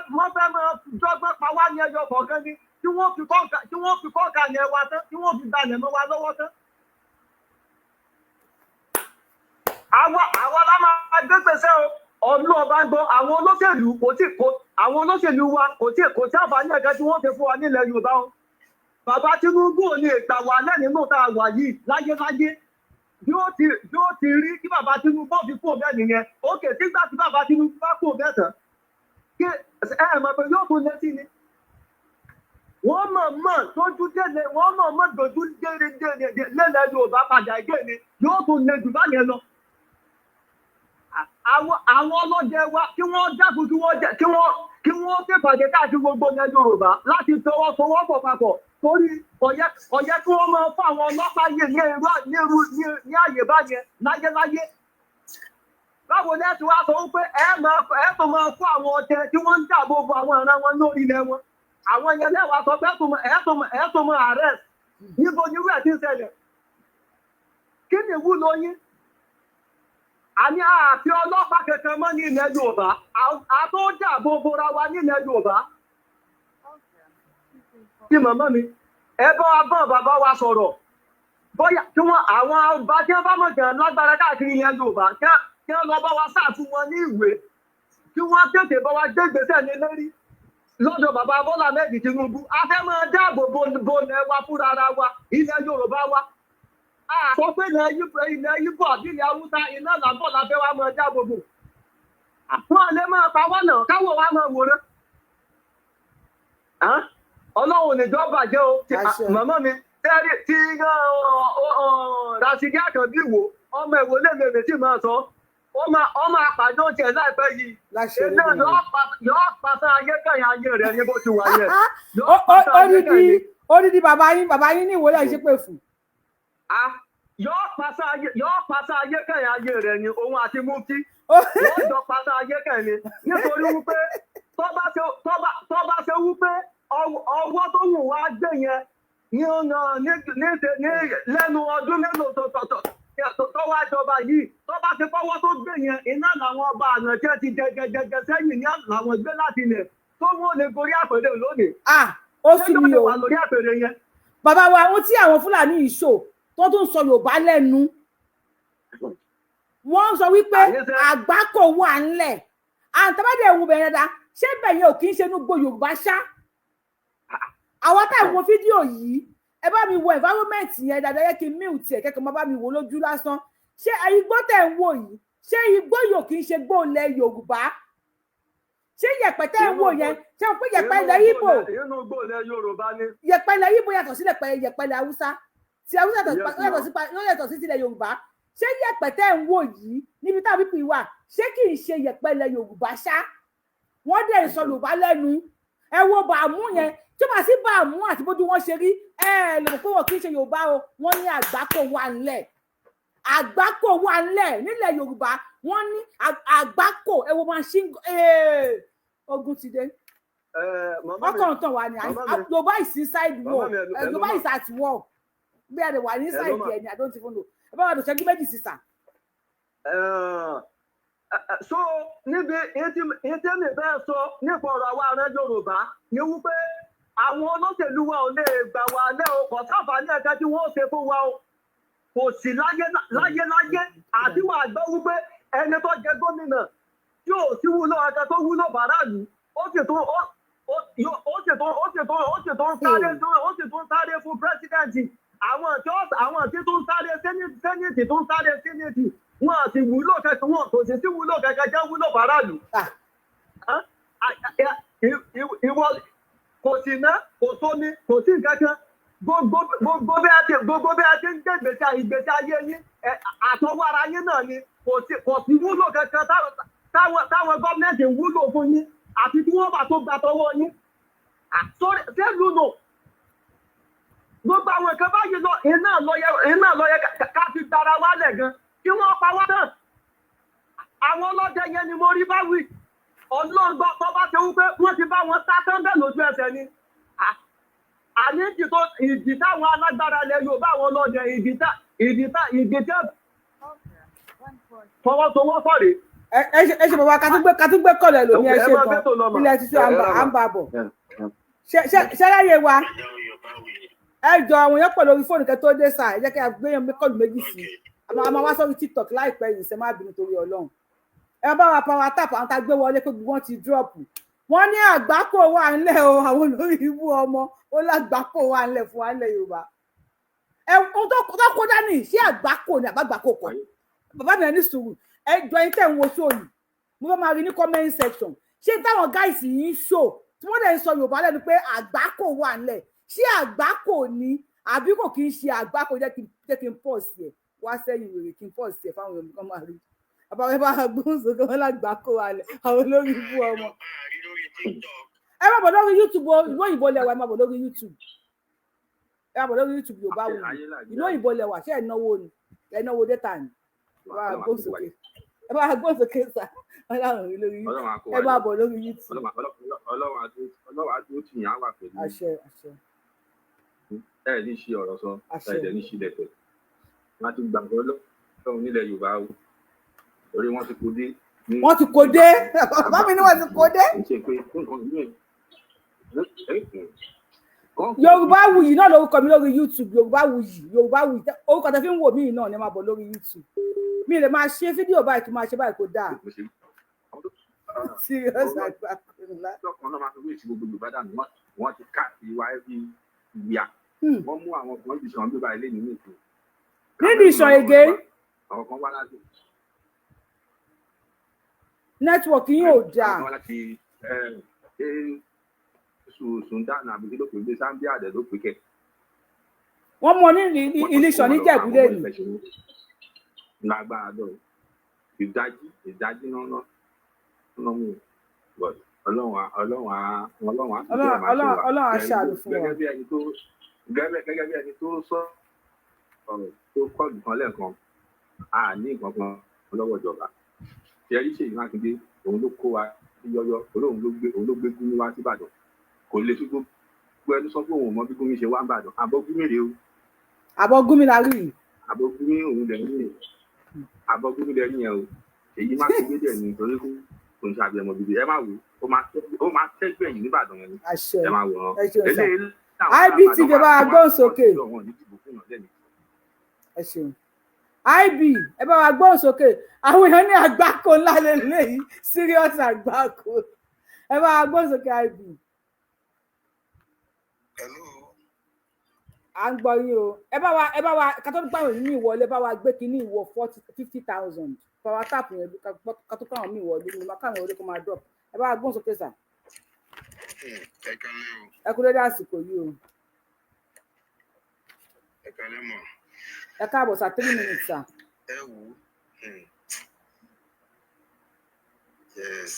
máa dọ́gbọ́n pa wá ní ẹyọ kọ̀ọ̀kan ni tí wọ́n fi kọ́ka yẹn wa tán tí wọ́n fi dalẹ̀ mọ́ wa lọ́wọ́ tán. Àwọn la máa gbé pèsè ọdún ọba ń gbọ́ àwọn olóṣèlú wa kò tí àǹfààní ẹ̀ka tí wọ́n ti fún wa nílẹ̀ Yorùbá o. Bàbá Tinubu ò lè gbà wá lẹ́nìínú tá a wà yìí láyéláyé bí ó ti rí kí bàbá Tinubu fi kó bẹ́ẹ̀ nìyẹn òkè sígbà tí bàbá Tinubu bá kó bẹ́ẹ̀ tán kí ẹ mọ̀ pé yóò tún lé sí ni. Wọ́n mọ̀ tójú délé wọ́n mọ̀ dojú lélẹ̀ Yorùbá padà gé ni yóò tún lé jù báyẹn lọ. Àwọn ọlọ́dẹ wa kí wọ́n dákun kí wọ́n pèpàdé káàkiri gbogbo ilẹ̀ Yorùbá láti fọwọ́sowọ́pọ̀ papọ̀ torí ọ̀yẹ́ kí wọ́n máa fún àwọn ọlọ́pàá yìí ní àyè báyẹn láyéláyé. Báwo ni ẹ ti wá sọ wípé ẹ tó máa fún àwọn ọdẹ tí wọ́n ń dáàbò bo àwọn ìran wọn lórí ilẹ̀ wọn. Àwọn yẹn lẹ́wàá sọ pé ẹ tó máa arrest níbo ni irú ẹ̀ ti ń ṣẹlẹ̀. Kí ni ìwúlò yín? Àní àfi ọlọ́pàá kankan mọ́ ní ilẹ̀ Yorùbá, àtó dáàbò bora wa ní ilẹ̀ Yorùbá. kí màmá mi ẹ bá wa bọ́ bàbá wa sọ̀rọ̀ bóyá kí wọ́n àwọn ọba tí wọ́n bá mọ̀ gan lágbára káàkiri ilẹ̀ Yorùbá kí wọ́n lọ bá wa sáàtú wọn ní ìwé kí wọ́n tètè bá wa gbé ìgbésẹ̀ ní lórí lọ́dọ̀ bàbá Bọ́lá Ahmed Tinubu a fẹ́ máa dáàbò bo ilẹ̀ wa fúnra ara wa ilẹ̀ Yorùbá wa a sọ pé ilẹ̀ Yíbò àbí ilẹ̀ Haúsá iná làbọ̀ la fẹ́ wa máa dáàbò bò wọ́n lè máa pa wọ́n náà káwọ̀ wa máa wòran Ọlọ́run níjọ́ bàjẹ́ o màmá mi tẹ́rí tí Rasidi Àkànbí wò ọmọ ìwò lèmèmè tí máa sọ ọmọ àpàdé oúnjẹ láìpẹ́ yìí iná yóò pàṣẹ ayé kẹyìn ayé rẹ ní bó ti wà yẹ. Odidi bàbá yín ní ìwòlẹ̀ ìṣépè fún. Yóò pàṣẹ ayé kẹyìn ayé rẹ ní òun àti Mufti wọ́n jọ pàṣẹ ayé kẹyìn nítorí wípé tó bá ṣe wípé ọwọ́ tó wù wá gbé yẹn ní lẹ́nu ọdún mélòó tó wá jọba yìí tó bá ti fọwọ́ tó gbé yẹn iná làwọn ọba ànàjẹ́ ti gẹ́gẹ́gẹ́gẹ́ sẹ́yìn ní làwọn gbé láti ilẹ̀ tó wọ́n lè gorí àpèrè lónìí. Ó sì ní o lórí àpèrè yẹn. Bàbá wa ohun tí àwọn Fúlàní ìṣó tó tún sọ Yorùbá lẹ́nu wọ́n sọ wípé àgbákò wà ńlẹ̀ àǹtàbádé ewu bẹ̀rẹ̀ dá ṣé bẹ̀yẹn ò kì í ṣe inú gbogbo Yorùbá ṣá. Àwọn táwọn wo fídíò yìí ẹ bá mi wo environment yẹn dáadáa yẹ kí n mute ẹ kẹ́kọ̀ọ́ má bá mi wò lójú lásán ṣé igbó tẹ̀ ń wò yìí ṣé igbó yòó kì í ṣe gbó ilẹ̀ Yorùbá ṣé yẹ̀pẹ̀ tẹ̀ ń wò yẹn ṣé o pé yẹ̀pẹ̀ ilẹ̀ Ìgbò yẹ̀pẹ̀ ilẹ̀ Ìgbò yàtọ̀ sí yẹ̀pẹ̀ ilẹ̀ Haúsá tí Haúsá yàtọ̀ sí tilẹ̀ Yorùbá ṣé yẹ̀pẹ̀ tẹ̀ ń wò yìí níbi táwọn pípì wà ṣé kì í ṣe yẹ̀pẹ̀ ilẹ̀ Yorùbá ṣá wọ́n dẹ̀ sọ Yorùbá lẹ́nu ẹ wo bàámú yẹn tí wọ́n sí bàámú àti bójú wọn ṣe rí ẹ lè mọ̀ pé wọn kì í ṣe Yorùbá o wọ́n ní àgbákò wà ńlẹ̀ nílẹ̀ Yorùbá wọ́n ní àgbákò ẹ wo machine ogun ti dé ọkàn tán wà ní Yorùbá is inside war Yorùbá is at war bí ẹ lè wà ní inside ẹ ní I don't even know ẹ bá wà lọ ṣẹ́jú méjì sísà. So níbi ètí mi fẹ́ sọ nípa ọ̀rọ̀ àwọn ará Yorùbá ni wípé àwọn olóṣèlú wa ò lè gbà wá lẹ́ o kò sábà ní ẹ̀ka tí wọ́n ṣe fún wa o kò sí láyé àti wà gbọ́ wípé ẹni tó jẹ gómìnà tí ò sí wúlò ẹ̀ka tó wúlò bàràlú ó sì tún sáré fún pírẹsidẹ́ǹtì àwọn tí tó ń sáré sẹ́nìtì tó ń sáré sẹ́nìtì wọn àti wúlò kẹkẹ wọn kò sì sí wúlò kẹkẹ jẹ́ wúlò bàràlú. Ìwọ kò sí ná kò sómi kò sí nǹkan kan gbogbo bí a ti ń gbé ìgbésí ayé yín àtọwọ́ ara yín náà ni kò sí wúlò kankan táwọn gọ́ọ̀mẹ̀ntì ń wúlò fún yín àti tí wọ́n bá tó gbà tọwọ́ yín. Ṣé lùnà gbogbo àwọn nǹkan báyìí lọ iná lọ yẹ ká fi dára wálẹ̀ gan kí wọ́n pa wá náà. Àwọn ọlọ́dẹ yẹn ni mo rí bá wí. Ọlọ́gbọ́ tó bá ṣe wípé wọ́n ti bá wọn sá tẹ́ńbẹ̀ lójú ẹsẹ̀ ni. Àní ìdí táwọn alágbára ilẹ̀ Yorùbá àwọn ọlọ́dẹ ìdí tẹ́ fọwọ́sowọ́pọ̀ rè. Ẹ ṣe bàbá katúgbé kọ̀lẹ̀ lómi ẹ ṣe bọ̀ ilẹ̀ títí à ń bà bọ̀. Ṣẹ́ráyé wa ẹ jọ àwọn èèyàn pọ̀ lórí fóònù kẹ́ tó dé sáà ẹ jẹ́ kí a gbé yẹn kọ́ọ̀lù méjì sí i. A máa wá sórí TikTok láìpẹ́ yìí ṣe má bínú torí Ọlọ́run. Ẹ bá wa power tap àwọn tá a gbé wọlé pé gbogbo wọn ti drop wọn ní àgbákò wà ńlẹ̀ o àwọn olórí ibú ọmọ ó lágbákò wà ńlẹ̀ fún wa ńlẹ̀ Yorùbá ẹ ohun tó kó dání sí àgbákò ní àbágbákò kọ bàbá mi ní sùúrù ẹ jọ yín tẹ̀ ń wo show yìí mo fẹ́ máa rí ní comment section ṣé táwọn guys yìí ń show tí wọ́n dẹ̀ ń sọ Yorùbá lẹ́nu pé àgbákò wà ńlẹ̀ ṣé àgbákò ni àbí kò kì í ṣe àgbákò jẹ́ kí n pọ̀ sí ẹ̀ wá sẹ́yìn wèrè kí n pọ̀ sí ẹ̀ fáwọn èèyàn kan máa rí àbáwẹ́ bá gbóhùn sókè wọn lágbà kó wa lẹ̀ àwọn olórí ibú ọmọ. Ẹ má bọ̀ lórí YouTube ìlú òyìnbó lẹ́wà ẹ má bọ̀ lórí YouTube ẹ má bọ̀ lórí YouTube Yorùbawuyi ìlú òyìnbó lẹ́wà ṣé ẹ̀ náwó ni ẹ̀ náwó data ni ẹ bá gbóhùn sókè sá ọlọ́run lórí ẹ má bọ̀ lórí YouTube. Ọlọ́run àti ó ti yàn á wà pẹ̀lú. Àṣẹ. Ẹ ní ṣe ọ̀rọ̀ sọ ẹ̀ ní ṣe lẹ̀tẹ̀ láti gbàgbọ́ lọ́run nílẹ̀ Yorùbá o. Orí wọn ti kó dé. Wọ́n ti kó dé. Bàbá mi ni wọ́n ti kó dé. Yorubawuyi náà lórúkọ mi lórí YouTube, Yorubawuyi orúkọ tẹ́ fi ń wò mí náà ni máa bọ̀ lórí YouTube. Mi lè máa ṣe fídíò báyìí kí máa ṣe báyìí kò dáa. Serious àgbákò ńlá. Lọ́kàn náà máa fi wé ìṣirò gbogbo Ìbàdàn wọ́n ti ká ìwà ẹbí ìyá. Wọ́n mú àwọn kan ìṣàn bí ba ilé nínú ètò. Níbi ìṣàn ege. Àwọn kan wá láti. Nẹ́tíwọ̀kì yín ò dáa. Àwọn láti Sùndánù àbí ló pè é Zambia àdẹ̀ ló pè kẹ́. Wọ́n mú ní ilé ìṣàn ní Jẹ̀búlé ni. Lágbára lọ ìdájí náà mú Ọlọ́run á ṣàlù fún wa. Gẹ́gẹ́ bí ẹni tó sọ tó kọ́ọ̀dù kan lẹ́ẹ̀kan a ní nǹkan kan lọ́wọ́ ìjọba ṣẹ́rí Ṣèyí Mákindé òun ló kó wa yọyọ òun ló gbé Gúnmi wá sí Ìbàdàn kò lè fi gbogbo ẹni sọ pé òun mọ bí Gúnmi ṣe wá ń Ìbàdàn àbọ̀ Gúnmi rèé o. Àbọ̀ Gúnmi la rí. Àbọ̀ Gúnmi òun lẹ̀ ní àbọ̀ Gúnmi lẹ̀ ní ẹ o Ṣèyí Mákindé dẹ̀ ní nítorí kò ń ṣàbí ọmọ bíbí ẹ máa wò ó máa tẹ́gbẹ̀yìn níbàdàn yẹn ni ẹ máa wò ó. IBTV bá wa gbóhùn sókè. Ẹ ṣeun. IB ẹ bá wa gbóhùn sókè. Àwọn èèyàn ní àgbákò ńlá lélẹ́yìí serious àgbákò. Ẹ bá wa gbóhùn sókè IB. À ń gbọ́ yín o. Ẹ bá wa kátó nípa àwọn ìní ìwọlé bá wa gbé kínní ìwọ 50,000. Power tap yẹn kátó káwọn míì wọlé ní káwọn orí kó máa drop. Ẹ bá wa gbóhùn sókè sà. Ẹ kú dédé àsìkò yìí o. Ẹ kálẹ́ mọ̀. Ẹ káàbọ̀ sà 3 minutes sà. Ẹ wò ó. Yes.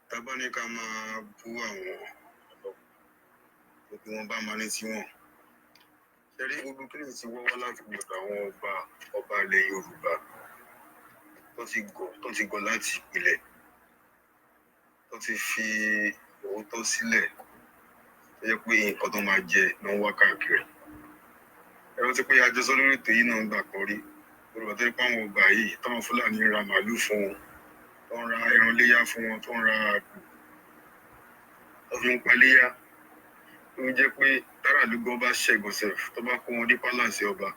Tábà ní ká máa bú àwọn gbogbo wọn bá máa ní tiwọn. Ṣé rí gbogbo kí ni ti wọ́wọ́ láti gbọdọ̀ àwọn ọba ilẹ̀ Yorùbá tó ti gọ̀ láti ìpìlẹ̀ tó ti fi òótọ́ sílẹ̀ tó yẹ pé nǹkan tó máa jẹ ló ń wá káàkiri. Ẹ̀rọ ti pé àjọsọ lórí ètò yìí náà ń gbà kan rí Yorùbá tó ní pa àwọn ọba yìí táwọn Fúlàní ra màálù fún wọn tó ń ra ẹran léyà fún wọn tó ń ra àgbò tó fi ń paléyà tó ń jẹ́ pé tára àdúgbò bá ṣẹ̀gọ̀sẹ̀ tó bá kó wọn dé pálàsì ọba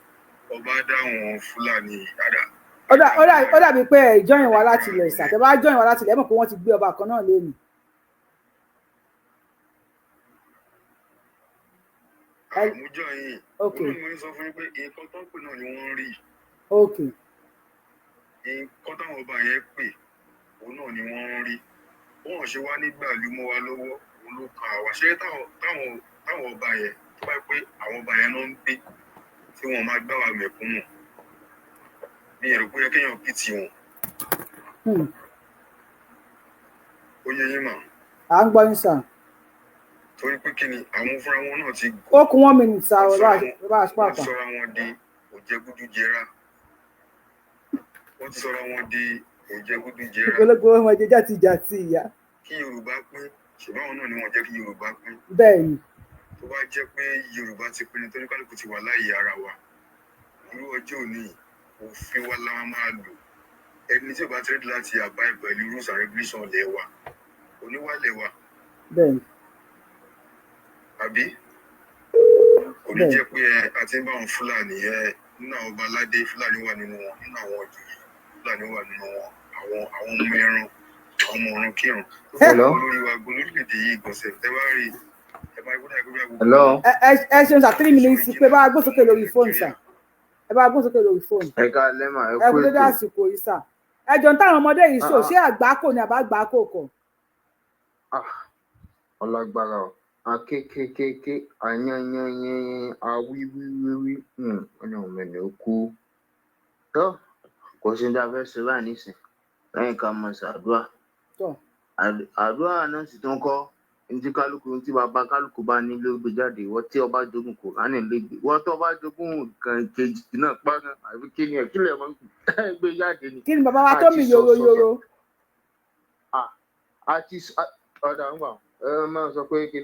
dá àwọn Fúlàní àdá. Ó dàbí pé ẹ join wa láti ilẹ̀ ìsà tẹ́ bá join wa láti ilẹ̀ mọ̀ pé wọ́n ti gbé ọba kan náà lónìí. Àmújọ yìí wọ́n mú sọ fún yín pé nǹkan tó ń pè náà ni wọ́n ń rí. Nǹkan táwọn ọba yẹn pè òun náà ni wọ́n ń rí. Wọ́n ṣe wá nígbà lú mọ́ wa lọ́wọ́ òun ló kan àwa. Ṣé táwọn ọba yẹn tó bá pé àwọn ọba yẹn náà ń gbé tí wọ́n máa gbá wa mẹ̀kúnnù ní ẹ̀rọ pé kéèyàn pìtì wọn. Ó yẹ yín mà. À ń gbọ́ yín sà. Torí pé kí ni àwọn fúnra wọn náà ti gò. Ó kún 1 minute sá ọ bá a wọ́n ti sọra wọn di òjẹgúdújẹrá. Wọ́n ti sọra wọn di òjẹgúdújẹrá. Ìpolówó ọmọ jẹjẹ ti jà sí ìyá. Kí Yorùbá pín ṣùgbọ́n náà ni wọ́n jẹ́ kí Yorùbá pín. Bẹ́ẹ̀ni. Tó bá jẹ́ pé Yorùbá ti pín ní tó ní kálukú ti wà láàyè ara wa. Irú ọjọ́ òní òfin wa la máa lò. Ẹni tí ò bá tẹ́lẹ̀ láti àbá pẹ̀lú rules and regulations lẹ̀ wa oníwàlẹ̀ wa. Bẹ́ẹ̀ni. Àbí kò ní jẹ́ pé a ti ń bá àwọn Fúlàní nínú àwọn ọba aládé Fúlàní wà nínú wọn nínú àwọn ọ̀jọ̀yè Fúlàní wà nínú wọn àwọn ọmọ ẹran àwọn ọmọ ọ̀run kírun tó fẹ́ lórí wa gbọ́n lórílẹ̀‐èdè yìí gbọ̀nsẹ̀ tẹ́ bá rí ẹ bá gbọ́dọ̀ ẹgbẹ́ gbogbo. Ẹ ṣeun sà 3 minutes pé bá a gbé sókè lórí fóònù sà ẹ bá a gbé sókè lórí fóònù. Ẹ ká lẹ́mà ẹ kú ètò ẹ kú dédé àsìkò yìí sà ẹ jọ ń táwọn ọmọdé yìí ṣò ṣé àgbákò ni àbá àgbákò kọ. Ọlágbára o akékékéké ayanyanyanyan awíwíwíwí ọ̀nà òmìnira ó kú tó kò sí ní abẹ́ ṣe báyìí nísìn lẹ́yìn ká mọ̀ ṣàdúrà àdúrà náà sì tún kọ́ ní kálukú tí bàbá kálukú bá ní ló gbé jáde wọ́n tí ọba jogún kò ránì lè gbé wọ́n tó bá jogún nǹkan kejì náà pààrọ̀ àbí kí ni ẹ̀kílẹ̀ mọ́ gbé jáde ni. kí ni bàbá wa tó mi yòròyòrò. àti ọ̀dà ń wà máa sọ pé kí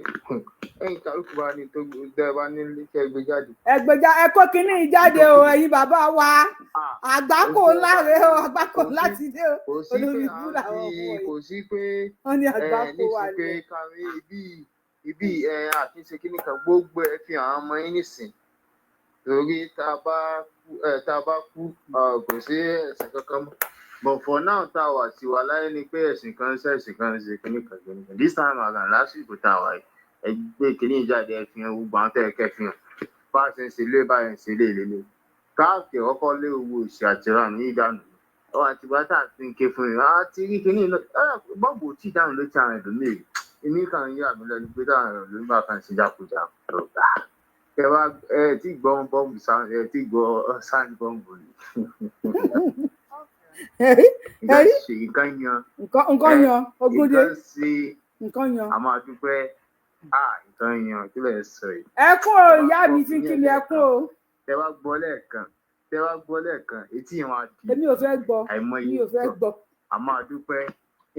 ẹ̀yin kálukú bá ní tó gbé bá ní iléeṣẹ́ gbé jáde. ẹ kó kínní jáde o ẹ̀yin bàbá wa àgbákò ńlá rẹ o àgbákò ńlá ti dé o olórí ìbúra wọn kò sí pé wọn ní àgbákò wà ní pé kàwé bí ibi àti ṣe kíní kan gbogbo ẹ fi hàn ọmọ yín nísìn torí tá a bá kú kò sí ẹ̀sìn kankan mọ́ but for now tá a wà sí wa láyé ni pé ẹ̀sìn kan ṣe kíní kan this time around lásìkò tá a wà yìí ẹ gbé kíní ìjáde ẹ fi hàn gbogbo àwọn tẹ́ ẹ kẹ́ fi hàn bá a ṣe ń ṣe lé báyìí ń ṣe lé lélẹ̀ káàkiri ọkọ lé owó ìṣe àtìrà ní ìdánù ọ àtìgbà tá a ti ń ké fún yìí àti rí kíní bọ́ọ̀bù tí ìdáhùn ló ti àwọn ẹ̀dùnmí èmi kàn ń yà mí lẹ́nu pé táwọn ẹ̀rọ ló ń bá kan ṣe jákujàku lọ́gbà ẹ tí gbọ́ bọ́ọ̀bù sáwọn ẹ tí gbọ́ sáwọn bọ́ọ̀bù ni. nǹkan yan ogúndé nǹkan yan àmọ́ àdúpẹ́ nǹkan yan kí lè sọ yìí. ẹkún o ìyá mi ti kí mi ẹkún o. tẹ wá gbọ́ lẹ́ẹ̀kan etí yẹn wá di èmi ò fẹ́ gbọ́ àìmọye gbọ́ àmọ́ àdúpẹ́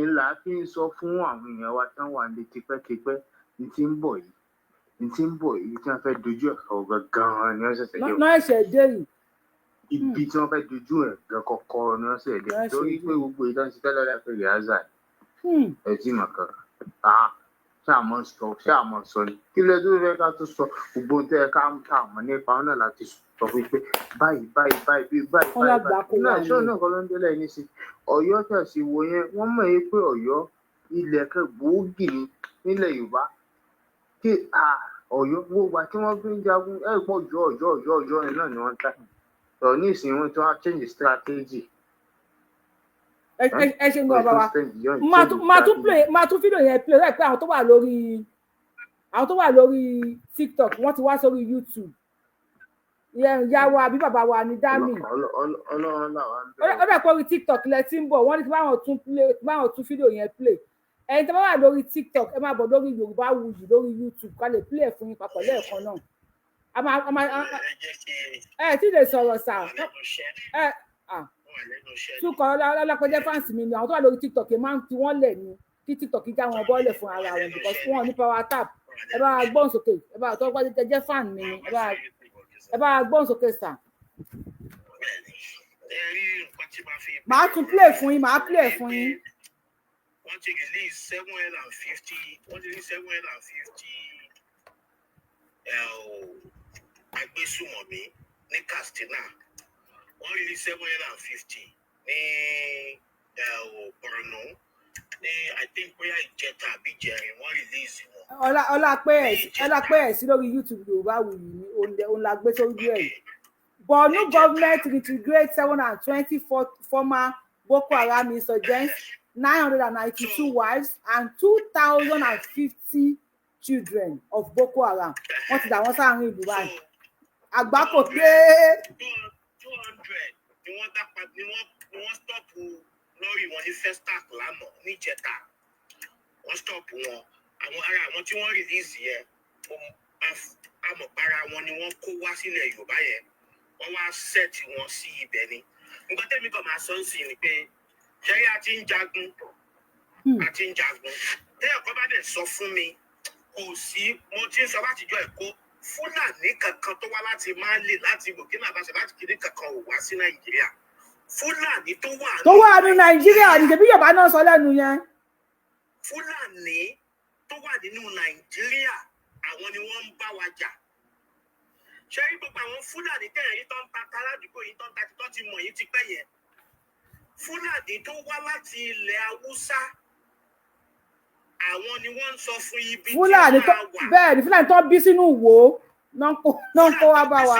ńlá fi ń sọ fún àwọn èèyàn wa tán wà ní tipẹ́tipẹ́ ní tí ń bọ̀ yìí tí wọ́n fẹ́ dojú ẹ̀ ọ̀gá gan-an ni wọ́n ṣẹ̀ṣẹ̀ dé. náà ẹ̀ṣẹ̀ dé yìí. ibi tí wọ́n fẹ́ dojú ẹ̀ gan kọ́kọ́ ni wọ́n ṣẹ̀ṣẹ̀ dé torí pé gbogbo ìtàn ti tẹ́lẹ̀ láti rí àzà ẹ̀ tí mà kàn ṣáàmọ̀ sọ ni kí lè tó fẹ́ ká tó sọ gbogbo ohun tẹ́ ẹ ká mọ̀ nípa ọ̀nà láti sọ fún pé báyìí náà ṣó náà kọ́ ló ń délẹ̀ ní sí Ọ̀yọ́ tẹ̀sí wo yẹn wọ́n mọ̀ yín pé Ọ̀yọ́ ilẹ̀ kan gbòógì ni nílẹ̀ Yorùbá kí Ọ̀yọ́ gbogbo àti wọ́n fi ń jagun ẹ̀ pọ̀ Ọ̀yọ́ yẹn náà ni wọ́n ta ọ̀ ní ìsìn wọn tí wọ́n á change strategy. ẹ ṣe ń gbọ́ bàbá máa tún fídíò yẹn play rẹ̀ pé àwọn tó wà lórí TikTok wọ́n ti wá sórí YouTube ìyá wa àbí bàbá wa ní dami ó dẹ̀ pé orí TikTok lẹ ti ń bọ̀ wọ́n ní kí báwọn tún fídíò yẹn play ẹ̀yin tó bá wà lórí TikTok ẹ máa bọ̀ lórí Yorubawuyi lórí YouTube ká lè play fún yín papọ̀ lẹ́ẹ̀kan náà ẹ tí lè sọ̀rọ̀ sà túkọ̀ ọlọ́pẹ́jẹ́ fáǹsì mi ni àwọn tó wà lórí TikTok máa ń fi wọ́n lẹ̀ ni kí TikTok já wọn bọ́ọ̀lẹ̀ fún ara wọn because fún wọn ní power tap ẹ bá gbọ́n sókè ẹ bá tó gbọ́dọ̀ jẹ́ fan mi ni ẹ bá gbọ́n sókè sà. màá tún play fún yín wọ́n ti release 750 agbésùmọ̀mí ní Katsina wọ́n release 750 ní Borno ní I think bóyá ìjẹta àbí ìjẹrin wọ́n release wọn. ọlá pé ẹ̀ sí lórí YouTube Yorubawuyi ni òun la gbé sórí ẹ̀. Borno government reintegrate 720 former Boko Haram insurgents, 992 wives and 2,050 children of Boko Haram. Wọ́n ti dà wọ́n sáàrin ìlú báyìí. Àgbákò pé 200 ni wọ́n stọ́pù lórí wọn ní Festac lánàá níjẹta. Wọ́n stọ́pù wọn. Àwọn ará àwọn tí wọ́n release yẹn amọ̀pára wọn ni wọ́n kó wá sílẹ̀ Yorùbá yẹn. Wọ́n wá sẹ́ẹ̀tì wọn sí ibẹ̀ ni. Nǹkan tẹ́mi kan máa sọ ń sìn ni pé ṣẹ́rí àti ń jagun. Tẹ́yọ̀ kan bá dẹ̀ sọ fún mi kò sí mo ti ń sọ láti jọ ẹ̀kọ́ Fúlàní kankan tó wá láti Mali láti Burkina Faso láti kiri kankan ò wá sí Nàìjíríà. Fúlàní tó wà ní Nàìjíríà ní ṣebí Yorùbá náà sọ lẹ́nu yẹn. Fúlàní tó wà nínú Nàìjíríà àwọn ni wọ́n ń bá wa jà. Ṣé rí gbogbo àwọn Fúlàní tẹ̀yẹ̀ yìí tó ń ta aládùúgbò yìí tó ń ta tó ti mọ̀ yìí ti pẹ́ yẹn. Fúlàní tó wá láti ilẹ̀ Haúsá àwọn ni wọ́n ń sọ fún ibi tí wọ́n wà. Bẹ́ẹ̀ ni Fúlàní tó bí sínú Ìwó náà kó wá bá wa.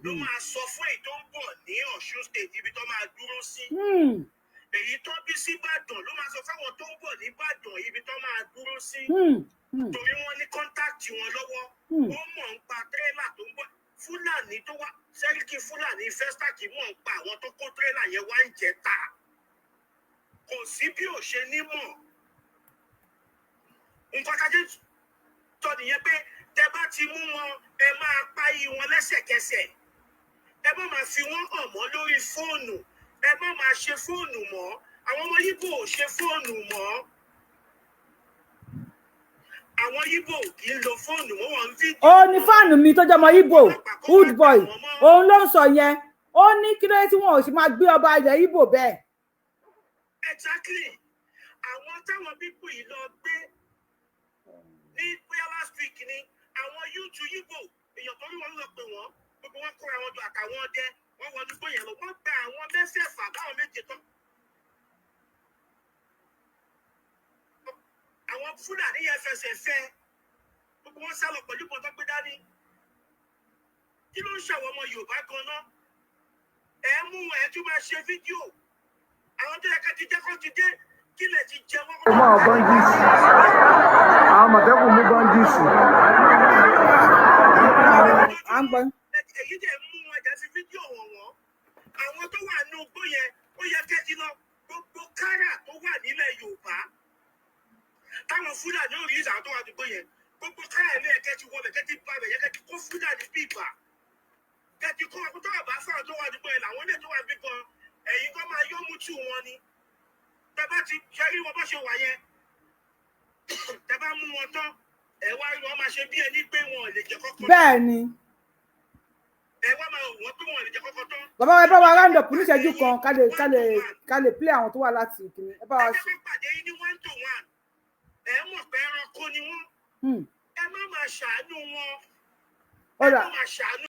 Ló máa sọ fún èyí tó ń bọ̀ ní Ọ̀ṣun state ibi tó máa dúró sí. Èyí tó bí sí Ìbàdàn ló máa sọ fáwọn tó ń bọ̀ ní Ìbàdàn ibi tó máa dúró sí. Torí wọ́n ní kọ́ńtáàtì wọn lọ́wọ́. Wọ́n mọ̀ ń pa tírélà tó ń bọ̀. Fúlàní tó wá Sẹ́ríkì Fúlàní Festac mọ̀ ń pa àwọn tó kó tírélà yẹn wá ń jẹta. Kò sí bí ò ṣe ní mọ̀. Nǹkan kájé tọ́ nìyẹn pé tẹ bá ti mú wọn ẹ máa páyì wọn lẹ́sẹ̀kẹsẹ̀. Ẹ má máa fi wọ́n hàn mọ́ lórí fóònù. Ẹ má máa ṣe fóònù mọ́. Àwọn ọmọ Yíbò ò ṣe fóònù mọ́. Àwọn Yíbò kì í lo fóònù mọ́ wọn fídíò. Ó ní fáànù mi tó jẹ́ ọmọ Yíbò Hood Boy òun ló ń sọ yẹn ó ní kí ló dé tí wọn ò sì máa gbé ọba ilẹ̀ Yíbò bẹ́ẹ̀. Exactly. Àwọn táwọn pípù yìí lọ gbé last week ni àwọn yúùtù yíbò èèyàn tó ní wọn lọ pé wọn gbogbo wọn kóra wọn jọ àtàwọn ọdẹ wọn wọnú gbóyè lọ wọn gba àwọn mẹ́fẹ̀ẹ̀fà báwọn méje tán. àwọn fúlàní yẹn fẹsẹ̀ fẹ́ gbogbo wọn sá lọ pẹ̀lú pọ̀tọ́ gbé dání. kí ló ń ṣàwọn ọmọ Yorùbá gan-an ẹ̀ mú ẹ̀ tún máa ṣe fídíò àwọn tó yẹ ká ti jẹ́ kó ti dé kí lè ti jẹ wọ́n. ọmọ bọ́ńdíìsì àwọn àmọ̀tẹ́kùn mú bọ́ńdíìsì. èyí tẹ̀ mú wọn jà sí fídíò wọ̀n àwọn tó wà ní ogbó yẹn ó yẹ kẹ́tì lọ gbogbo kárà tó wà nílẹ̀ Yorùbá táwọn Fúlàní ò rí ìsàwọn tó wà ní ogbó yẹn gbogbo kárà ilé ẹ̀ kẹ́tì wọlé kẹ́tì bá bẹ̀ yẹ kẹ́tì kó Fúlàní bí ìbà kẹ́tì kó ọkùnrin tó wà bá fáwọn tó wà ní ogbó yẹn làwọn ilé tó wà bí gan ẹ̀yìn kan máa yọ́ mú tù wọn ni tẹ́bá ti ṣẹ́rí wọn bá ṣe wà yẹn tẹ́bá mú wọn tán ẹ̀ wá wọn máa ṣe bí ẹni pé wọn ò lè jẹ́ kọ́kọ́. bẹ́ẹ̀ ni. ẹ wá máa wọ́n pé wọn ò lè jẹ́ kọ́kọ́ tán. bàbá wa ẹ bá wa round up níṣẹ́jú kan ká lè play àwọn tó wà láti ìkíni ẹ bá wa ṣe. ẹ pàdé yín ní 1-to-1 ẹ mọ̀ pé ẹranko ni wọ́n ẹ má máa ṣàánú wọn ẹ má máa ṣàánú.